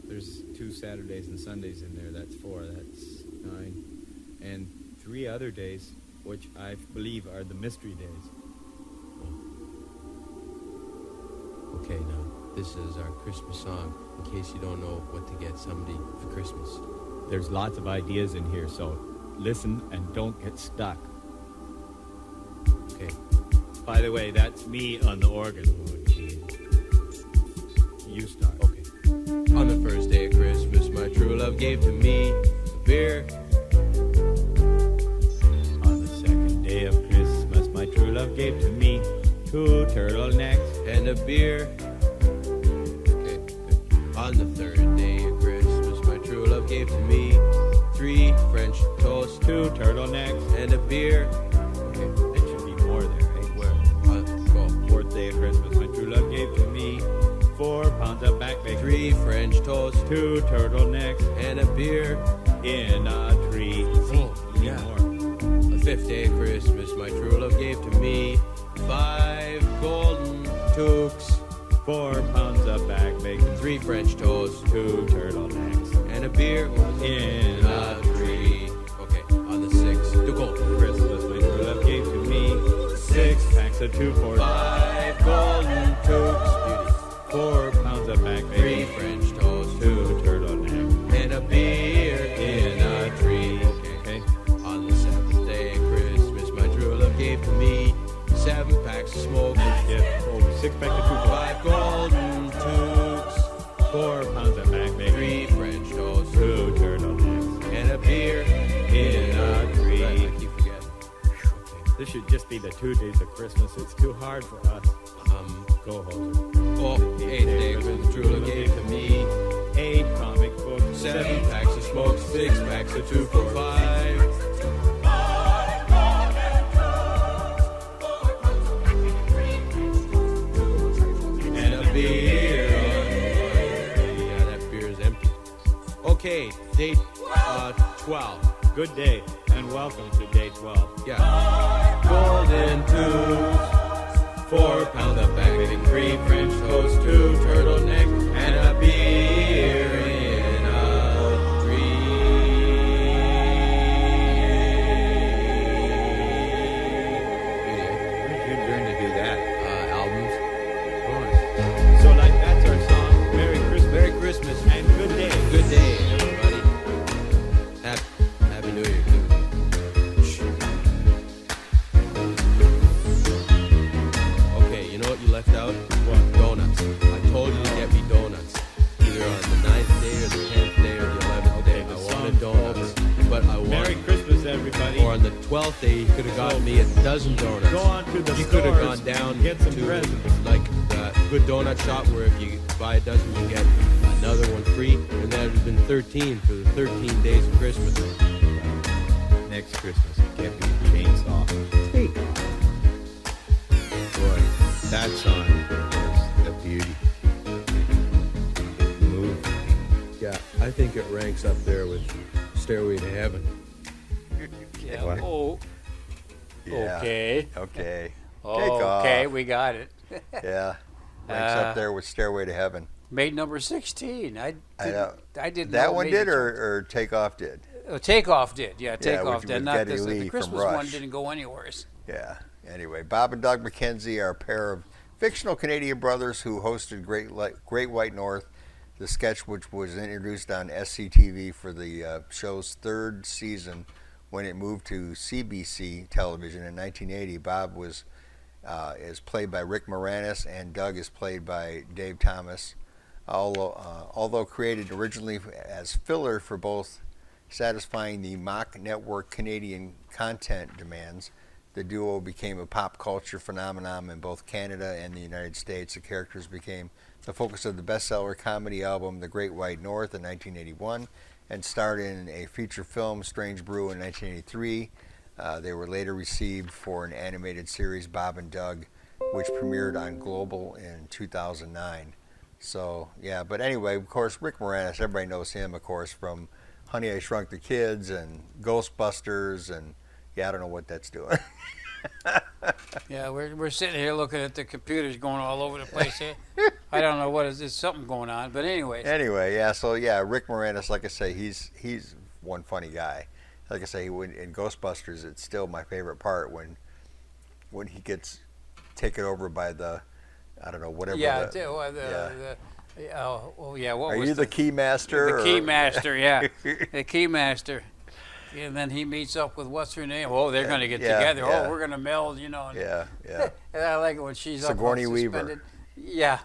There's 2 Saturdays and Sundays in there. That's 4. That's 9. And 3 other days, which I believe are the mystery days. Okay, now, this is our Christmas song, in case you don't know what to get somebody for Christmas. There's lots of ideas in here, so listen and don't get stuck. Okay. By the way, that's me on the organ. You start. Okay. On the first day of Christmas, my true love gave to me a beer. On the second day of Christmas, my true love gave to me 2 turtlenecks. And a beer. Okay, good. On the third day of Christmas, my true love gave to me 3 French toasts, 2 turtlenecks. and a beer. Okay, There should be more there, eh? where? Go. 4th day of Christmas, my true love gave to me 4 pounds of back bacon, 3 French toasts, 2 turtlenecks and a beer. in a tree. See, Oh, you need yeah. more. A fifth day of Christmas, my true love gave to me 5 golden toques, 4 pounds of back bacon, 3 French toasts, 2 turtlenecks, and a beer in a tree. Okay, on the 6th, the golden. Christmas, my true love gave to me 6 packs of 2 5 golden toques, 4 pounds of back 3 bacon, French toasts, 2 turtlenecks. and a beer in a tree. Okay. On the 7th day of Christmas, my true love gave to me 7 packs of smoke, Yeah. Oh, 6 packs of 2 5 golden toques, 4 pounds of back bacon, 3 French toasts, 2 turtlenecks. and a beer in a tree. I keep forgetting. Okay. This should just be the 2 days of Christmas. It's too hard for us. Go, Hoser. Oh, 8th day of Christmas, true love gave to me 8 comic books, 7 packs of smoke, 6 packs of 2 for 5. And a beer. Yeah, that beer is empty. Okay, date 12. Good day, and welcome to day 12. Yeah. Golden tubes, 4 pounds of bacon, 3 French toast, 2 turtlenecks, and a beer in a tree. Where'd you learn to do that? Albums. So, like, that's our song. Merry Christmas. Merry Christmas. And good day. Good day, everybody. Happy New Year. Okay, you know what you left out? What? Donuts. I told you to get me donuts. Either on the 9th day or the 10th day or the 11th day. Okay, the I song's wanted donuts. But I Merry wanted... Christmas, everybody. Or on the 12th day, you could have gotten me a dozen donuts. Go on to the You could have stores gone down and get some to presents. like the good donut shop where if you buy a dozen, you get another one free. And that would have been 13 for the 13 days of Christmas. Next Christmas, get me a chainsaw. Take off. Boy, that song is a beauty. Move. Yeah, I think it ranks up there with Stairway to Heaven. Yeah. What? Oh, Yeah. okay. Okay. Take off. Okay, we got it. Yeah. Ranks up there with Stairway to Heaven. Made number 16. I know. didn't That know one it did, made it. or Takeoff did? Takeoff did. Yeah, Takeoff with did. Not Geddy this. Lee The from Christmas one Rush. didn't go anywhere. Yeah. Anyway, Bob and Doug McKenzie are a pair of fictional Canadian brothers who hosted Great White North, the sketch which was introduced on SCTV for the show's 3rd season when it moved to CBC television in 1980. Bob is played by Rick Moranis and Doug is played by Dave Thomas. Although created originally as filler for both satisfying the mock network Canadian content demands, the duo became a pop culture phenomenon in both Canada and the United States. The characters became the focus of the bestseller comedy album The Great White North in 1981 and starred in a feature film, Strange Brew, in 1983. They were later received for an animated series, Bob and Doug, which premiered on Global in 2009. So, yeah, but anyway, of course, Rick Moranis, everybody knows him, of course, from Honey, I Shrunk the Kids and Ghostbusters, and yeah, I don't know what that's doing. Yeah, we're sitting here looking at the computers going all over the place here. I don't know what is. There's something going on, but anyways. Anyway, yeah, so yeah, Rick Moranis, like I say, he's one funny guy. Like I say, in Ghostbusters, it's still my favorite part when he gets taken over by the, I don't know, whatever. Yeah, the, what Are was you the key master? The key master, yeah, the key master. And then he meets up with what's her name? Oh, they're going to get together. yeah. Oh, we're going to meld, you know. Yeah, yeah. And I like it when she's Sigourney up Weaver. suspended. Yeah.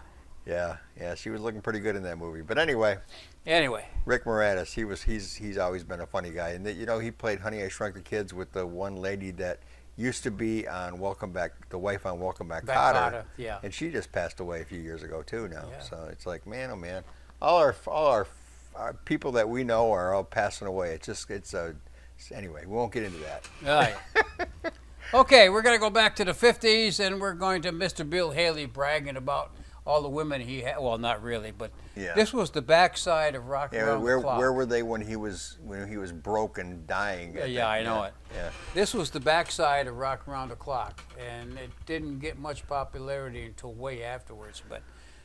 Yeah, she was looking pretty good in that movie. But anyway, Rick Moranis, he's always been a funny guy, and he played Honey, I Shrunk the Kids with the one lady that used to be on Welcome Back, the wife on Welcome Back, Kotter. Yeah. And she just passed away a few years ago too now. Yeah. So it's like, man, oh man, all our people that we know are all passing away. Anyway, we won't get into that. All right. Okay, we're going to go back to the 50s, and we're going to Mr. Bill Haley bragging about all the women he had. Well, not really, but Yeah. this was the backside of Rock Yeah, Around where the Clock. where were they when he was broke and dying? Yeah, I know it. Yeah. This was the backside of Rock Around the Clock, and it didn't get much popularity until way afterwards. But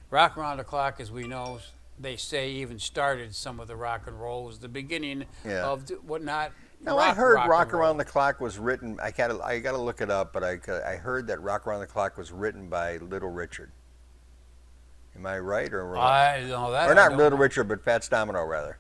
Rock Around the Clock, as we know, they say even started some of the rock and roll. It was the beginning Yeah. of whatnot. No, I heard Rock and roll. Around the Clock was written. I gotta look it up, but I heard that Rock Around the Clock was written by Little Richard. Am I right or wrong? I know that. Or I not don't Little know. Richard, but Fats Domino rather.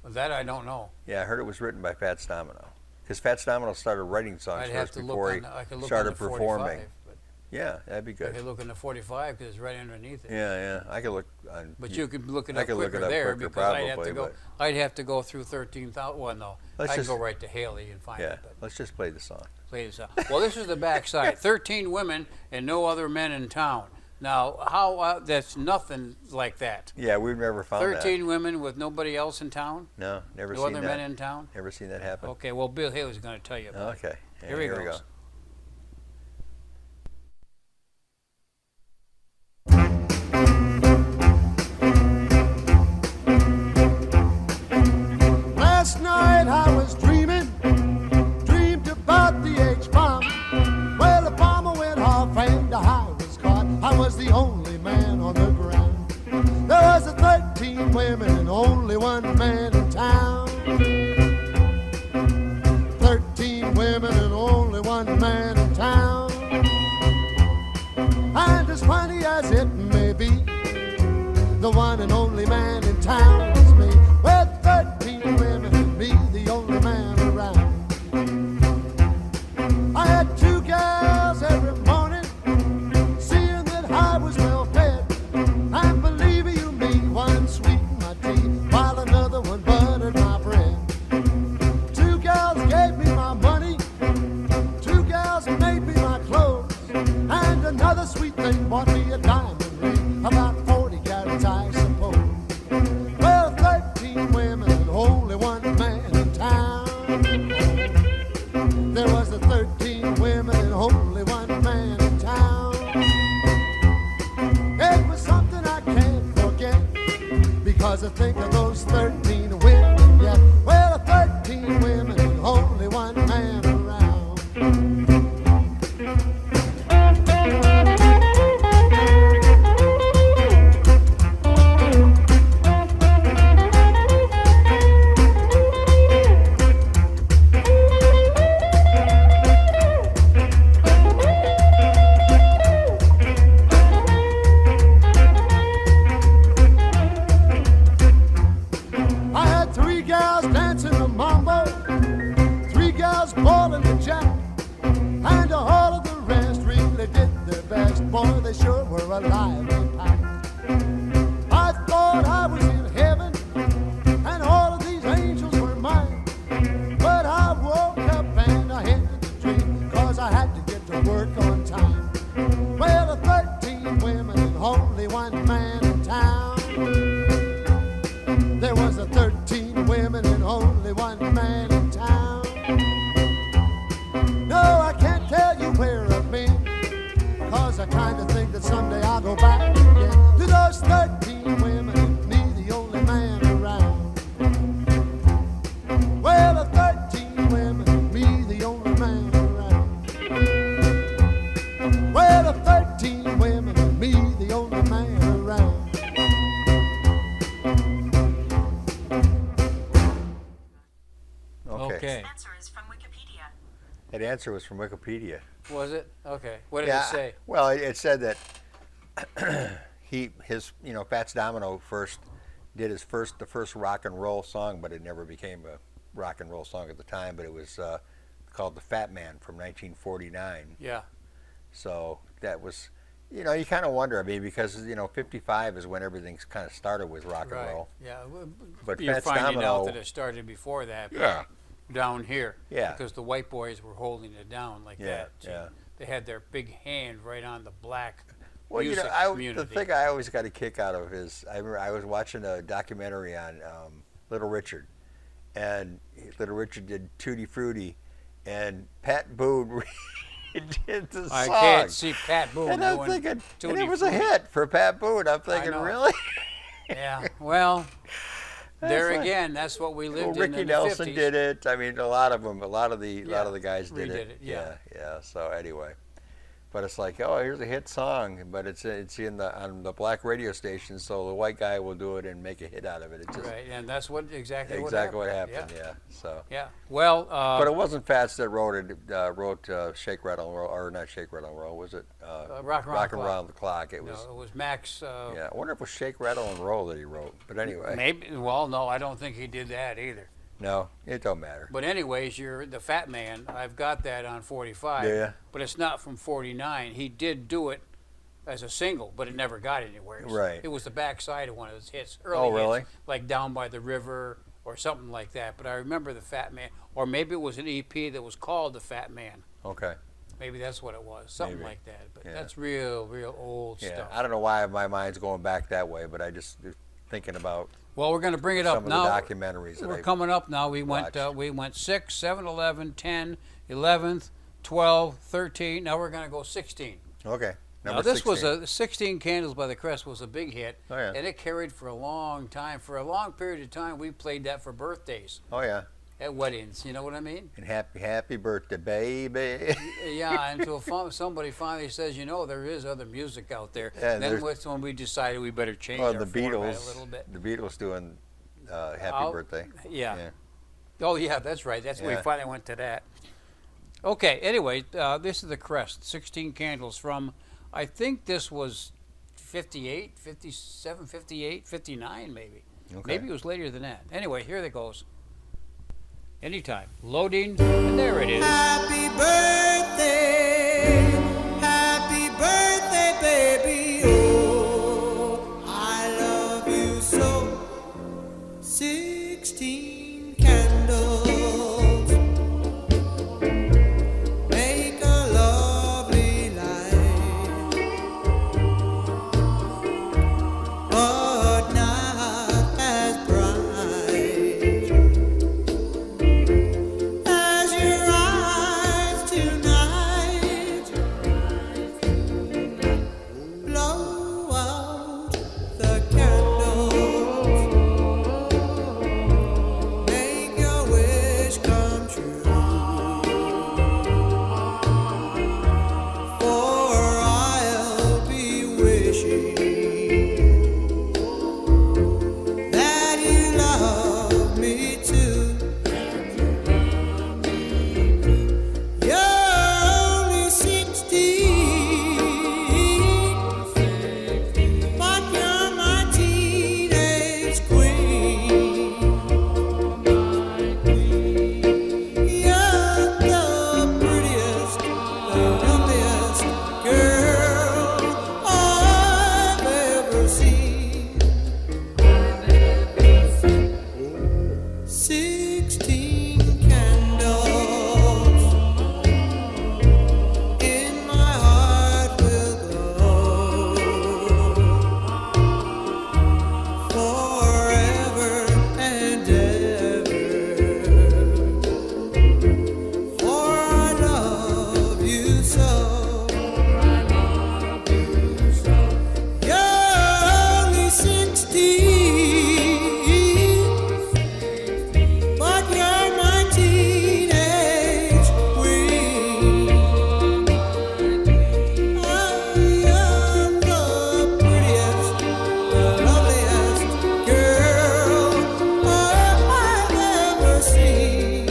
That I don't know. Yeah, I heard it was written by Fats Domino because Fats Domino started writing songs I'd have first to look before on. he I could look started on the performing. 45. But Yeah, that'd be I good. could look in the 45 because it's right underneath it. Yeah, I could look on. But you could look it I up could look quicker it up there quicker because I'd have probably, to go. but- I'd have to go through 13,000. Well, no, Let's I can just- go right to Haley and find Yeah, it. But let's just play the song. play this out. Well, this is the backside. 13 women and no other men in town. Now, how? That's nothing like that. Yeah, we've never found 13 women with nobody else in town. that. No, never No seen other that. men in town. Never seen that happen. Okay. Well, Bill Haley's going to tell you about it. Okay. Yeah, Here he we goes. Last night I was dreamed about the H-bomb. Well, the bomber went off and I was caught. I was the only man on the ground. There was 13 women and only one man in town. 13 women and only one man in town. And as funny as it may be, the one and only man in town is me. With 13 women and me, the only man around. I had 2 gals every morning, seeing that I was well fed. And believe you me, one sweetened my tea, while another one buttered my bread. 2 gals gave me my money, 2 gals made me my clothes, and another sweet thing bought me a diamond ring, about 40 carats I suppose. Well, 13 women and only one man in town. There was 13 women and only one man in town. It was something I can't forget, because I think of those 13 women yet. Well, 13 women and only one man around. I had 3 gals dancing the mambo, 3 gals bowling the jack, and all of the rest really did their best. Boy, they sure were alive and packed. I thought I was in heaven, and all of these angels were mine. But I woke up and I had to dream, 'cause I had to get to work on time. Well, 13 women and only one man in town. There was 13 women and only one man in town. No, I can't tell you where I've been, 'cause I kind of think that someday I'll go back again to those 13 women and me, the only man around. Well, 13 women and me, the only man around. Well, 13 women and me, the only man around. Okay. Answer is from Wikipedia. That answer was from Wikipedia. Was it? Okay. What did it say? Well, it said that Fats Domino did the first rock and roll song, but it never became a rock and roll song at the time. But it was called "The Fat Man" from 1949. Yeah. So that was, you kind of wonder. I mean, because 55 is when everything's kind of started with rock and Right. roll. Yeah. But You're Fats finding Domino, out that it started before that. Yeah. Down here. Yeah. Because the white boys were holding it down like Yeah, that. So yeah. They had their big hand right on the black well, music the community. thing I always got a kick out of is I remember I was watching a documentary on Little Richard, and Little Richard did Tutti Frutti, and Pat Boone did the I song. can't see Pat Boone And I'm doing thinking, and Tutti it was a Frutti. hit for Pat Boone. I'm thinking, know. really? Yeah, well, there like- again, that's what we lived Well, in Ricky the Nelson 50s. did it. I mean, a lot of them, a lot of the guys did redid it. it, yeah. yeah. So anyway, but it's like, oh, here's a hit song, but it's in on the black radio station, so the white guy will do it and make a hit out of it. It's just Right, and that's what exactly what happened. Yeah. So. Yeah. Well, But it wasn't Fats that wrote Shake, Rattle, and Roll, or not Shake, Rattle, and Roll, was it? Rock Rock and Round the Clock. It was. No, it was Max. Yeah, I wonder if it was Shake, Rattle, and Roll that he wrote. But anyway. Maybe. Well, no, I don't think he did that either. No, it don't matter. But anyways, you're the Fat Man. I've got that on 45. Yeah. But it's not from 49. He did do it as a single, but it never got anywhere. Right. It was the backside of one of his hits. Early Oh, really? hits, like Down by the River or something like that. But I remember the Fat Man, or maybe it was an EP that was called the Fat Man. Okay. Maybe that's what it was, something Maybe. like that. But Yeah. that's real old Yeah, stuff. I don't know why my mind's going back that way, but I just thinking about Well, we're going to bring it up some of now. the documentaries that We're I coming up now. We watched. went 6, 7, 11, 10, 11th, 12, 13. Now we're going to go 16. Okay. Now this was 16 Candles by the Crest was a big hit, Oh, yeah. and it carried for a long time. For a long period of time, we played that for birthdays, Oh yeah. at weddings. You know what I mean? And happy birthday, baby. Yeah. Until somebody finally says, you know, there is other music out there. Yeah, And then that's when we decided we better change Well, our the format Beatles. a little bit. The Beatles doing Happy Oh, Birthday. Yeah. Oh, yeah, that's right. That's when Yeah. we finally went to that. Okay, anyway, this is the Crest, 16 Candles from, I think this was 58, 57, 58, 59 maybe. Okay. Maybe it was later than that. Anyway, here it goes. Anytime. Loading, and there it is. Happy birthday, baby. Oh, I love you so. 16 candles make a lovely light, but not as bright as your eyes tonight. Blow out the candles, make your wish come true. For I'll be wishing that you love me too. You're only 16, but you're my teenage queen. You're the prettiest, the loveliest girl I've ever seen. 16 candles in my heart will glow forever and ever. For I love you so. You're only 16, but you're my teenage queen. I am the prettiest, the loveliest girl I've ever seen.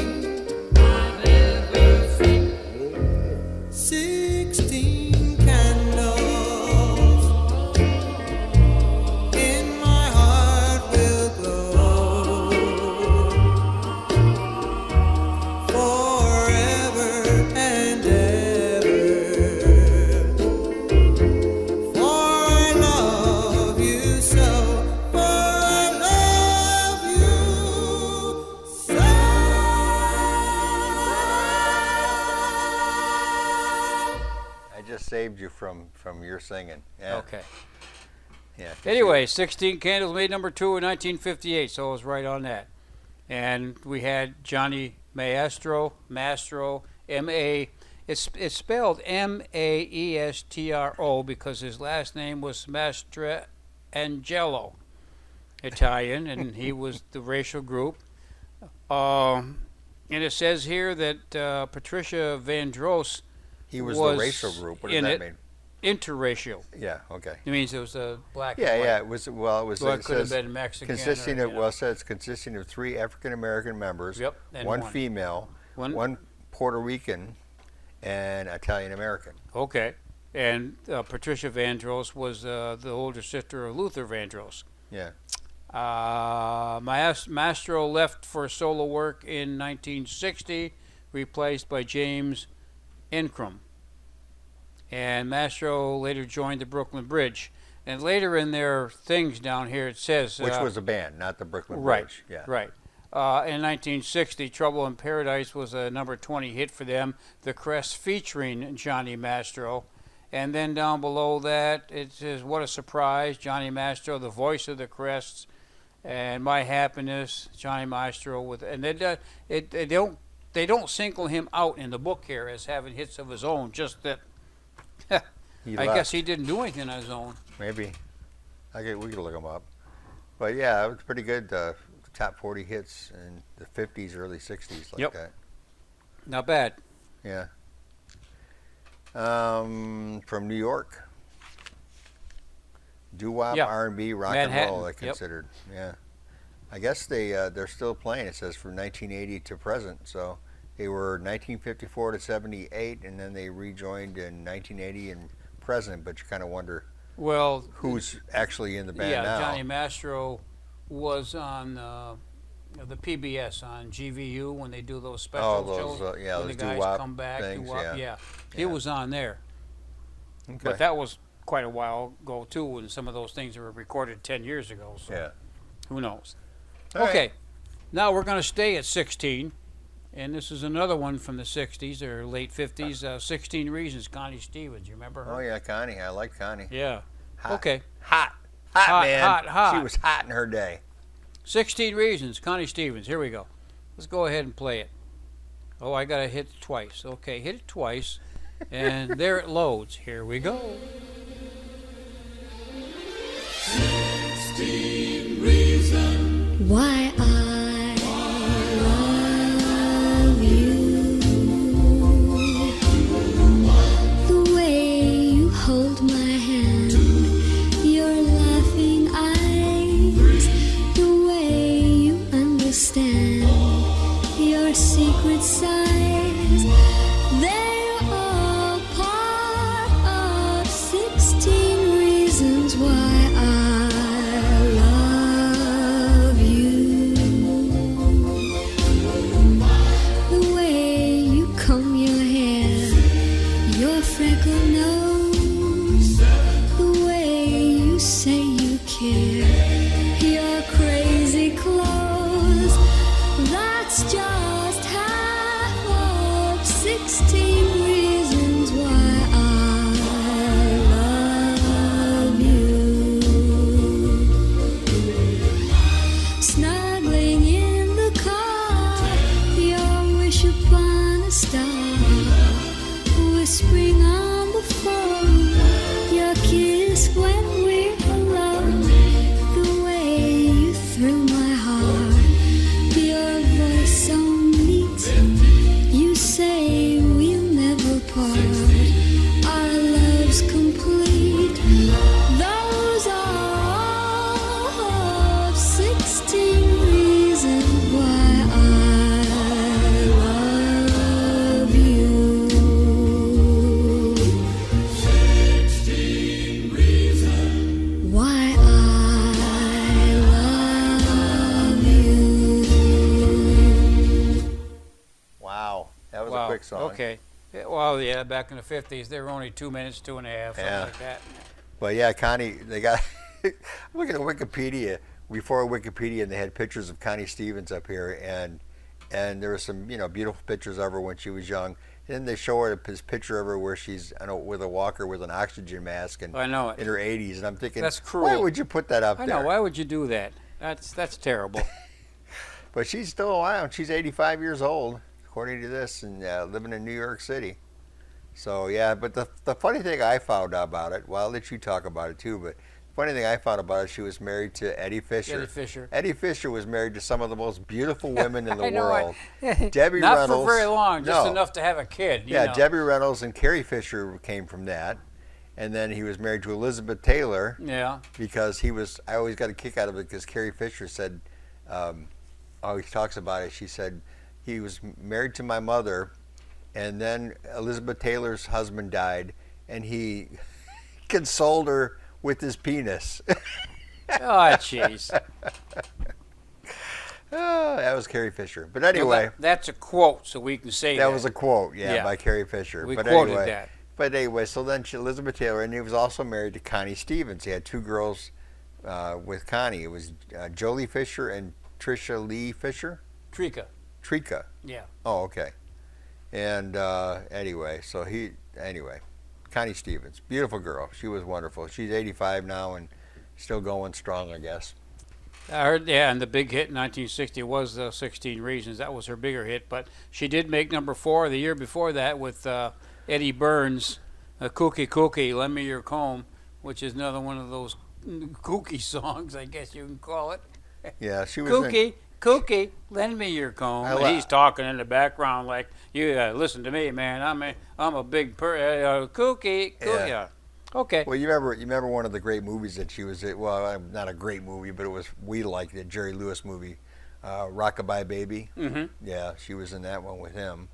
16 candles in my heart will glow forever and ever. For I love you so. For I love you I just saved you from your singing. Yeah. Okay. Yeah. Anyway, 16 Candles made number 2 in 1958, so I was right on that. And we had Johnny Mastro, M-A, It's spelled Maestro because his last name was Mastrangelo, Italian, and he was the racial group. And it says here that Patricia Vandross He was the racial group. What does that mean? Interracial. Yeah. Okay. It means it was a black. Yeah, and white. yeah. It was. Well, it was. So it it could have says been Mexican. consisting or, of. Well, it says consisting of 3 African American members. Yep, and one one. female, One- one Puerto Rican, and Italian American. Okay. And Patricia Vandross was the older sister of Luther Vandross. Yeah. Mastro left for solo work in 1960, replaced by James Incrum. And Mastro later joined the Brooklyn Bridge. And later in their things down here it says... Which was a band, not the Brooklyn right, Bridge. Yeah. Right. In 1960, Trouble in Paradise was a number 20 hit for them. The Crest featuring Johnny Mastro. And then down below that, it says, What a Surprise, Johnny Mastro, the voice of the Crests, and My Happiness, Johnny Mastro. And they don't single him out in the book here as having hits of his own, just that I guess he didn't do anything on his own. Maybe. We could look him up. But yeah, it was pretty good. Top 40 hits in the 50s, early 60s, like Yep. that. Not bad. Yeah. From New York. Doo-wop, Yeah. R&B, rock Manhattan, and roll, they yep. considered. Yeah. I guess they're still playing, it says, from 1980 to present. So they were 1954 to 78, and then they rejoined in 1980 and present, but you kind of wonder Well, who's actually in the band now. Johnny Mastro was on the PBS on GVU when they do those special those, shows. yeah, when those the guys doo-wop come back, things, doo-wop, yeah. He Yeah. was on there. Okay. But that was quite a while ago too, when some of those things were recorded 10 years ago. So Yeah. who knows? All right. Okay, now we're going to stay at 16, and this is another one from the 60s or late 50s. 16 Reasons, Connie Stevens. You remember her? Oh, yeah, Connie. I like Connie. Yeah. Hot. Okay. Hot, Hot, man. hot. She was hot in her day. 16 Reasons, Connie Stevens. Here we go. Let's go ahead and play it. Oh, I got to hit it twice. Okay, hit it twice. And there it loads. Here we go. 16 reasons why I love you. The way you hold my hand, your laughing eyes, the way you understand your secret sighs. They're all part of 16 reasons why I love you. The way you comb your hair, your freckled nose, the way you say you care, your crazy clothes. That's just half of 16 reasons why I love you. Snuggling in the car, your wish upon a star, whispering on the phone, your kiss when we're alone, the way you thrill my heart, your voice so neat, you say we'll never part, our love's complete. Those are all of 16 reasons why I love you. 16 reasons why I love you. Wow. That was a Wow. quick song. Okay. Yeah, well, yeah, back in the 50s, they were only 2 minutes, 2.5, something Yeah. like that. But yeah, Connie, they got. Look at Wikipedia. Before Wikipedia, they had pictures of Connie Stevens up here, and there were some beautiful pictures of her when she was young. And then they show her this picture of her where she's with a walker with an oxygen mask and I know it. in her 80s, and I'm thinking, That's cruel. Why would you put that up I there? know. Why would you do that? That's terrible. But she's still around. She's 85 years old, according to this, and living in New York City. So yeah, but the funny thing I found out about it, well, I'll let you talk about it too, but the funny thing I found about it, she was married to Eddie Fisher. Eddie Fisher. Eddie Fisher was married to some of the most beautiful women in the I know world. it. Debbie Not Reynolds. for very long, just No. enough to have a kid. you Yeah, know. Debbie Reynolds and Carrie Fisher came from that. And then he was married to Elizabeth Taylor Yeah. because I always got a kick out of it because Carrie Fisher said, always talks about it, she said, he was married to my mother, and then Elizabeth Taylor's husband died, and he consoled her with his penis. Oh, jeez. That was Carrie Fisher. But Well, anyway, that's a quote, so we can say that. that was a quote, Yeah. by Carrie Fisher. We but quoted anyway, that. But anyway, so then Elizabeth Taylor, and he was also married to Connie Stevens. He had two girls with Connie. It was Jolie Fisher and Tricia Lee Fisher. Trika. Yeah. Oh, okay. And anyway, Connie Stevens, beautiful girl. She was wonderful. She's 85 now and still going strong, I guess. I heard, yeah, and the big hit in 1960 was 16 Reasons. That was her bigger hit, but she did make number 4 the year before that with Eddie Burns, Kooky Kooky, Lend Me Your Comb, which is another one of those kooky songs, I guess you can call it. Yeah, she was Kooky, Kooky, lend me your comb. I And li- he's talking in the background like, you listen to me, man. I'm a big kooky. Yeah. Yeah. Okay. Well, you remember one of the great movies that she was in? Well, not a great movie, but we liked it. Jerry Lewis movie, Rockabye Baby. Mm-hmm. Yeah, she was in that one with him.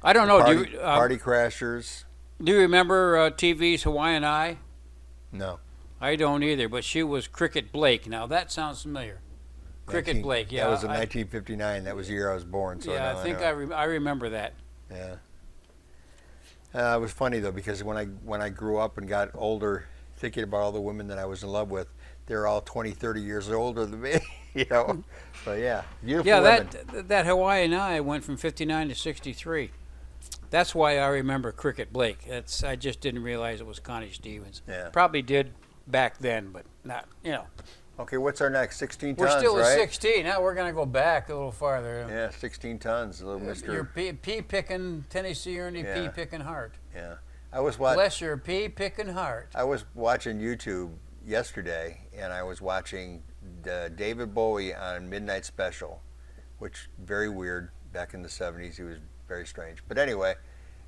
I don't know. Party Crashers. Do you remember TV's Hawaiian Eye? No. I don't either, but she was Cricket Blake. Now that sounds familiar. Cricket Blake, yeah. That was in 1959. That was the year I was born. So yeah, now I think know. I remember that. Yeah. It was funny though because when I grew up and got older, thinking about all the women that I was in love with, they're all 20, 30 years older than me, you know. But yeah, beautiful women. that Hawaiian Eye went from 59 to 63. That's why I remember Cricket Blake. I just didn't realize it was Connie Stevens. Yeah. Probably did back then, but not, you know. Okay, what's our next? 16 We're tons, still right? at 16. Now we're going to go back a little farther. Yeah, 16 tons, a little Your Mr. pea-picking Tennessee Ernie Yeah. pea-picking heart. Yeah, I was watching. Bless your pea-picking heart. I was watching YouTube yesterday, and I was watching David Bowie on Midnight Special, which very weird. Back in the 70s, he was very strange. But anyway,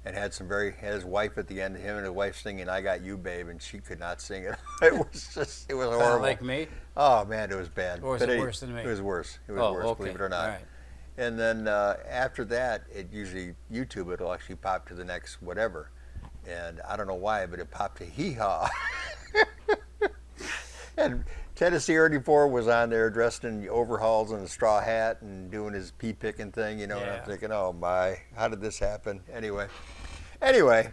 and had his wife at the end. Him and his wife singing "I Got You, Babe," and she could not sing it. It was horrible. Sound like me? Oh man, it was bad. Or was But it worse than me? It was worse. It was Oh, worse, okay. believe it or not. All right. And then after that, it usually YouTube it'll actually pop to the next whatever, and I don't know why, but it popped to Hee Haw. And Tennessee Ernie Ford was on there dressed in overalls and a straw hat and doing his pea picking thing, you know. And Yeah. I'm thinking, oh my, how did this happen? Anyway,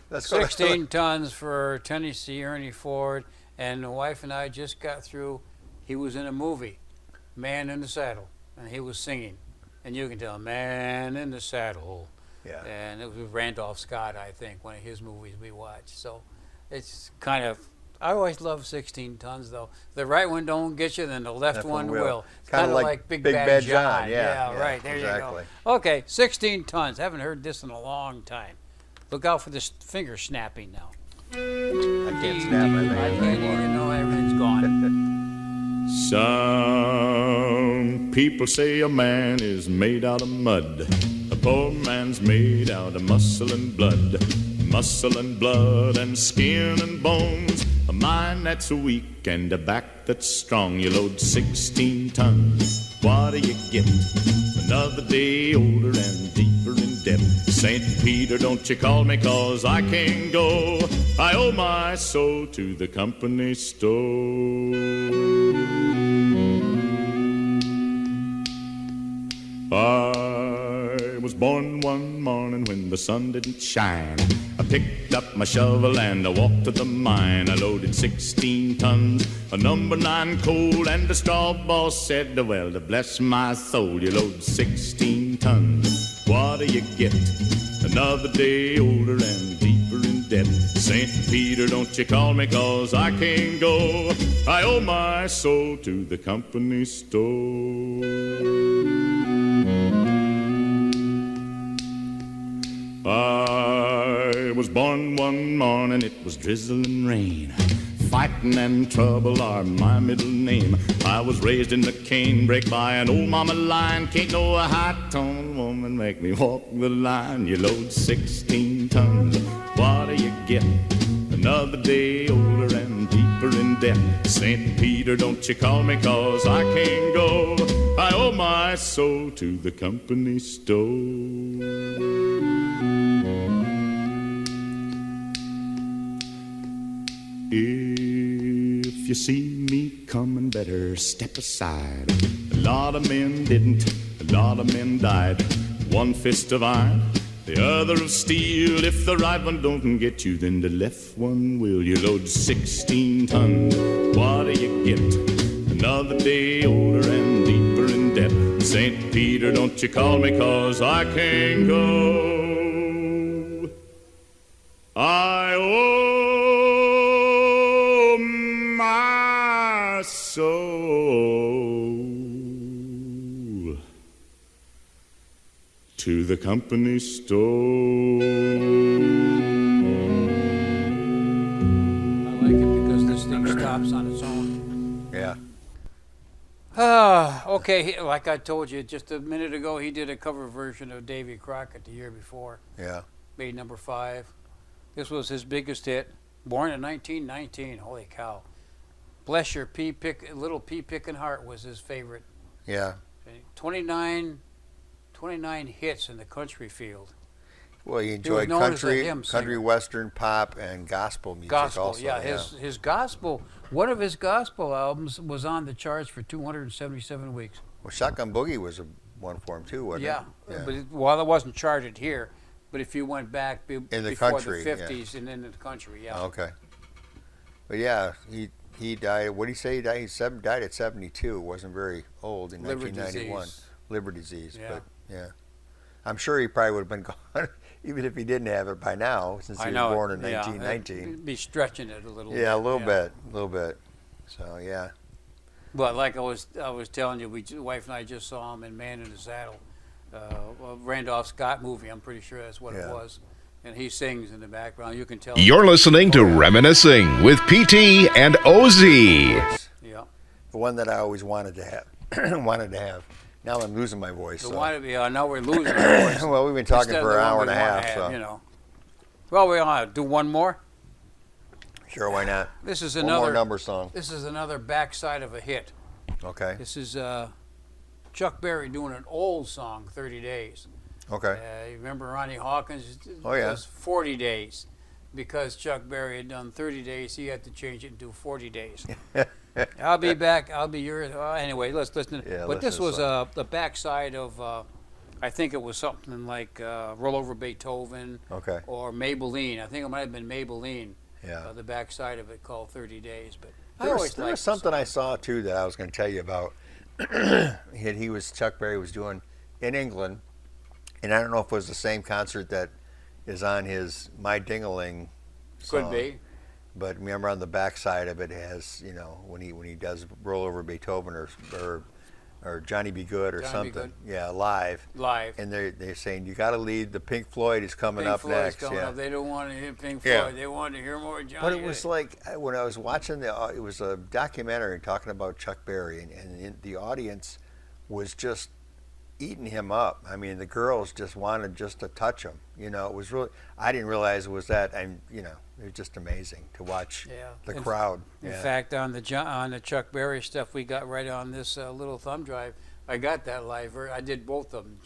let's go. 16 tons for Tennessee Ernie Ford, and the wife and I just got through. He was in a movie, Man in the Saddle, and he was singing, and you can tell, Man in the Saddle. Yeah. And it was with Randolph Scott, I think, one of his movies we watched. So it's kind of, I always love 16 tons though. The right one don't get you, then the left one will. It's Kinda kind of like Big Bad John. Yeah, right. There exactly. you go. Okay, 16 tons. Haven't heard this in a long time. Look out for this finger snapping now. I can't snap my I fingers can't anymore. even know everything's gone. Some people say a man is made out of mud. A poor man's made out of muscle and blood. Muscle and blood and skin and bones. A mind that's weak and a back that's strong. You load 16 tons. What do you get? Another day older and deeper in debt. St. Peter, don't you call me, 'cause I can't go. I owe my soul to the company store. I was born one morning when the sun didn't shine. I picked up my shovel and I walked to the mine. I loaded 16 tons, a number 9 coal, and the straw boss said, well, to bless my soul, you load 16 tons. What do you get? Another day older and deeper in debt. St. Peter, don't you call me, 'cause I can't go. I owe my soul to the company store. I was born one morning, it was drizzling rain. Fighting and trouble are my middle name. I was raised in the canebrake by an old mama lion. Can't no high-tone woman make me walk the line. You load 16 tons, what do you get? Another day older and deeper in debt. St. Peter, don't you call me, 'cause I can't go. I owe my soul to the company store. If you see me coming, better step aside. A lot of men didn't, a lot of men died. One fist of iron, the other of steel. If the right one don't get you, then the left one will. You load 16 tons, what do you get? Another day older and deeper in debt. St. Peter, don't you call me, 'cause I can't go. I owe my soul to the company store. I like it because this thing stops on its own. Yeah. Okay, like I told you just a minute ago, he did a cover version of Davy Crockett the year before. Yeah. Made number 5. This was his biggest hit. Born in 1919. Holy cow. Bless Your Little Pea Pickin' Heart was his favorite. Yeah. 29 hits in the country field. Well, he enjoyed known as a country, hymn country, singer. western, pop, and gospel music Gospel, also. yeah. His gospel, one of his gospel albums was on the charts for 277 weeks. Well, Shotgun Boogie was a one for him too, wasn't Yeah, it? Yeah. but it wasn't charted here. But if you went back the before country, the 50s and in the country, yeah. Okay. But yeah, he died. What did he say? He died at 72. Wasn't very old in Liver 1991. disease. Liver disease. Yeah. But yeah, I'm sure he probably would have been gone even if he didn't have it by now, since he was born in 1919. Be stretching it a little. Yeah, bit, a little bit. So yeah. But like I was telling you, wife and I just saw him in Man in the Saddle, Randolph Scott movie. I'm pretty sure that's what it was. And he sings in the background. You can tell. You're listening to Reminiscing with PT and OZ. Yeah. The one that I always wanted to have. Now I'm losing my voice. Now we're losing our voice. Well, we've been talking Instead for of an the hour one and a we wanna half. have, So. you know. Well, we want to do one more. Sure, why not? This is one another more number song. This is another backside of a hit. Okay. This is Chuck Berry doing an old song, 30 Days. Okay. You remember Ronnie Hawkins? Oh, yeah. It was 40 days. Because Chuck Berry had done 30 days, he had to change it and do 40 days. I'll be back. I'll be yours. Anyway, let's listen. Yeah, but this listen was the backside of, I think it was something like Roll Over Beethoven Okay. or Maybelline. I think it might have been Maybelline. Yeah. The backside of it called 30 Days. But There I was always liked something I saw too that I was going to tell you about. Chuck Berry was doing in England, and I don't know if it was the same concert that is on his My Ding-a-Ling song. Could be. But remember, on the backside of it has, when he does Roll Over Beethoven or Johnny Be Good or Johnny Be something. Good. Yeah, live. And they're saying you got to lead. The Pink Floyd is coming up next. Coming yeah. up. They don't want to hear Pink Floyd. Yeah. They want to hear more Johnny. But it was like when I was watching it was a documentary talking about Chuck Berry, and the audience was just eating him up. I mean, the girls just wanted just to touch him. It was really. I didn't realize it was that. And it was just amazing to watch the crowd. In fact, on the Chuck Berry stuff we got right on this little thumb drive, I got that live version. I did both of them,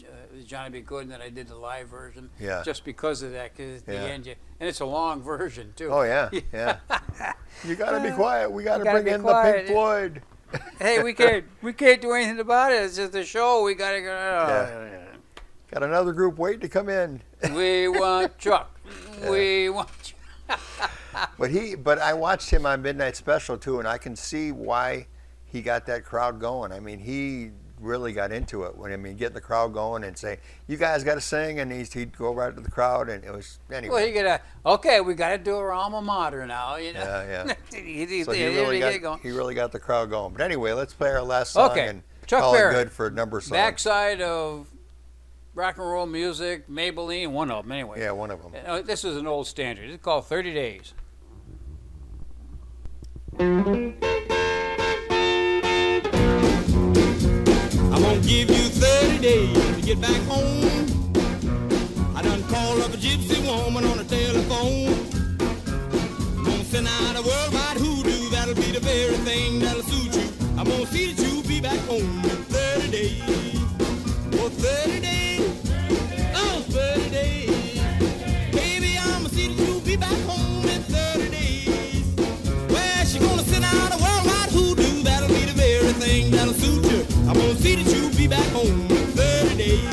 Johnny Be Good, and then I did the live version. Yeah. Just because of that, because at the end, and it's a long version too. Oh yeah, yeah. You got to be quiet. We got to bring in the Pink Floyd. Hey, we can't do anything about it. It's just a show. We got to go. Got another group waiting to come in. We want Chuck. We want Chuck. But I watched him on Midnight Special too, and I can see why he got that crowd going. I mean, he really got into it getting the crowd going and say, "You guys got to sing," and he'd go right to the crowd, and it was anyway. Well, we got to do our alma mater now. Yeah. So he really got the crowd going. But anyway, let's play our last song and Chuck call Berry, it good for number song. Backside of rock and roll music, Maybelline, one of them anyway. Yeah, one of them. This is an old standard. It's called 30 Days. I'm gonna give you 30 days to get back home. I done called up a gypsy woman on the telephone. Gonna send out a worldwide hoodoo, that'll be the very thing that'll suit you. I'm gonna see that you be back home in 30 days. Oh, 30 days. Oh, 30 days. Baby, I'm gonna see that you be back home in 30 days. Well, she gonna send out a worldwide hoodoo, that'll be the very thing that'll suit you. I'm gonna see that you be back home in 30 days.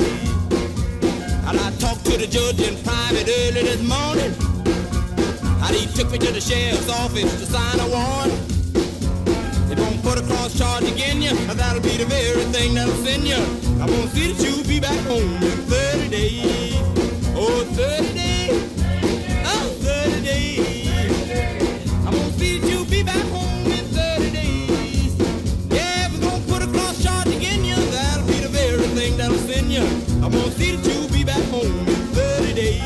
And I talked to the judge in private early this morning. And he took me to the sheriff's office to sign a warrant. They won't put a cross charge against you, and that'll be the very thing that'll send you. I'm gonna see that you be back home in 30 days. Oh, 30 days. Oh, 30 days. I'm gonna see that you be back home in 30 days. Yeah, if we're gonna put a cross charge against you, that'll be the very thing that'll send you. I'm gonna see that you be back home in 30 days.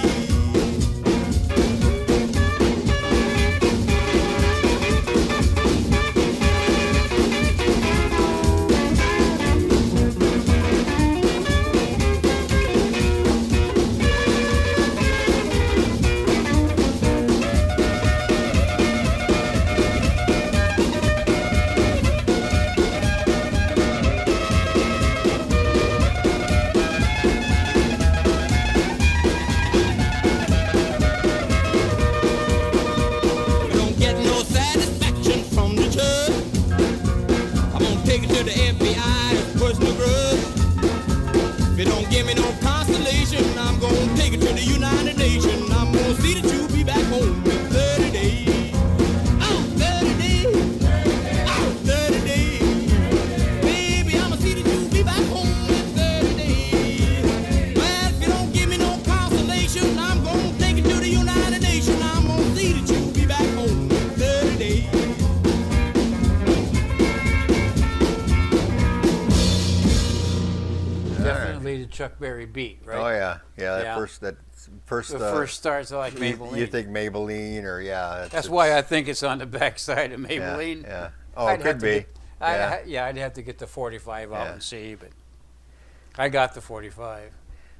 Chuck Berry beat, right? Oh yeah, yeah. Yeah. The first starts like Maybelline. You think Maybelline, or yeah? That's why I think it's on the backside of Maybelline. Yeah. Oh, it could be. I'd have to get the 45 out and see, but I got the 45.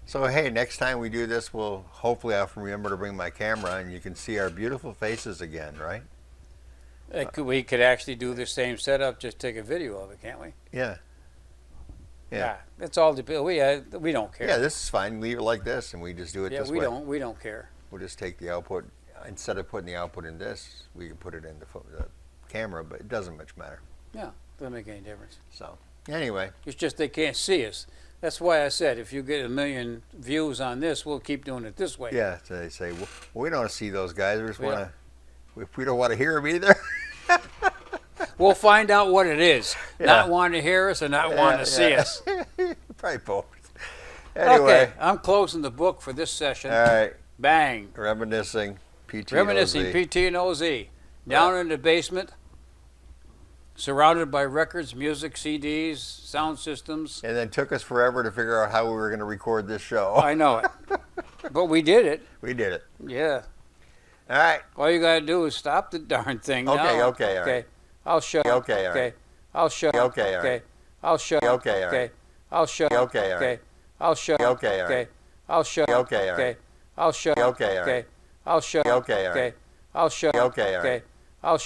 So hey, next time we do this, we'll hopefully I'll remember to bring my camera, and you can see our beautiful faces again, right? We could actually do the same setup, just take a video of it, can't we? Yeah. Yeah, it's all depends. We don't care. Yeah, this is fine. Leave it like this, and we just do it this way. Yeah, we don't care. We'll just take the output instead of putting the output in this. We can put it in the camera, but it doesn't much matter. Yeah, doesn't make any difference. So anyway, it's just they can't see us. That's why I said if you get 1 million views on this, we'll keep doing it this way. Yeah, so they say well, we don't want to see those guys. We just want to. If we don't want to hear them either. We'll find out what it is. Yeah. Not wanting to hear us or not wanting to see us. Probably both. Anyway. Okay, I'm closing the book for this session. All right. Bang. Reminiscing, PT Reminiscing, PT and OZ. Down in the basement, surrounded by records, music, CDs, sound systems. And then took us forever to figure out how we were going to record this show. I know it. But we did it. We did it. Yeah. All right. All you got to do is stop the darn thing okay, now. Okay, all right. I'll show you. Okay, all right. I'll show you. Okay, all right. I'll show you. Okay, all right. I'll show you. Okay, all right. I'll show you. Okay, all right. I'll show you. Okay, all right. I'll show you. Okay, all right. I'll show you. Okay, all right. I'll show you. Okay, all right. I'll show you. Okay, all right.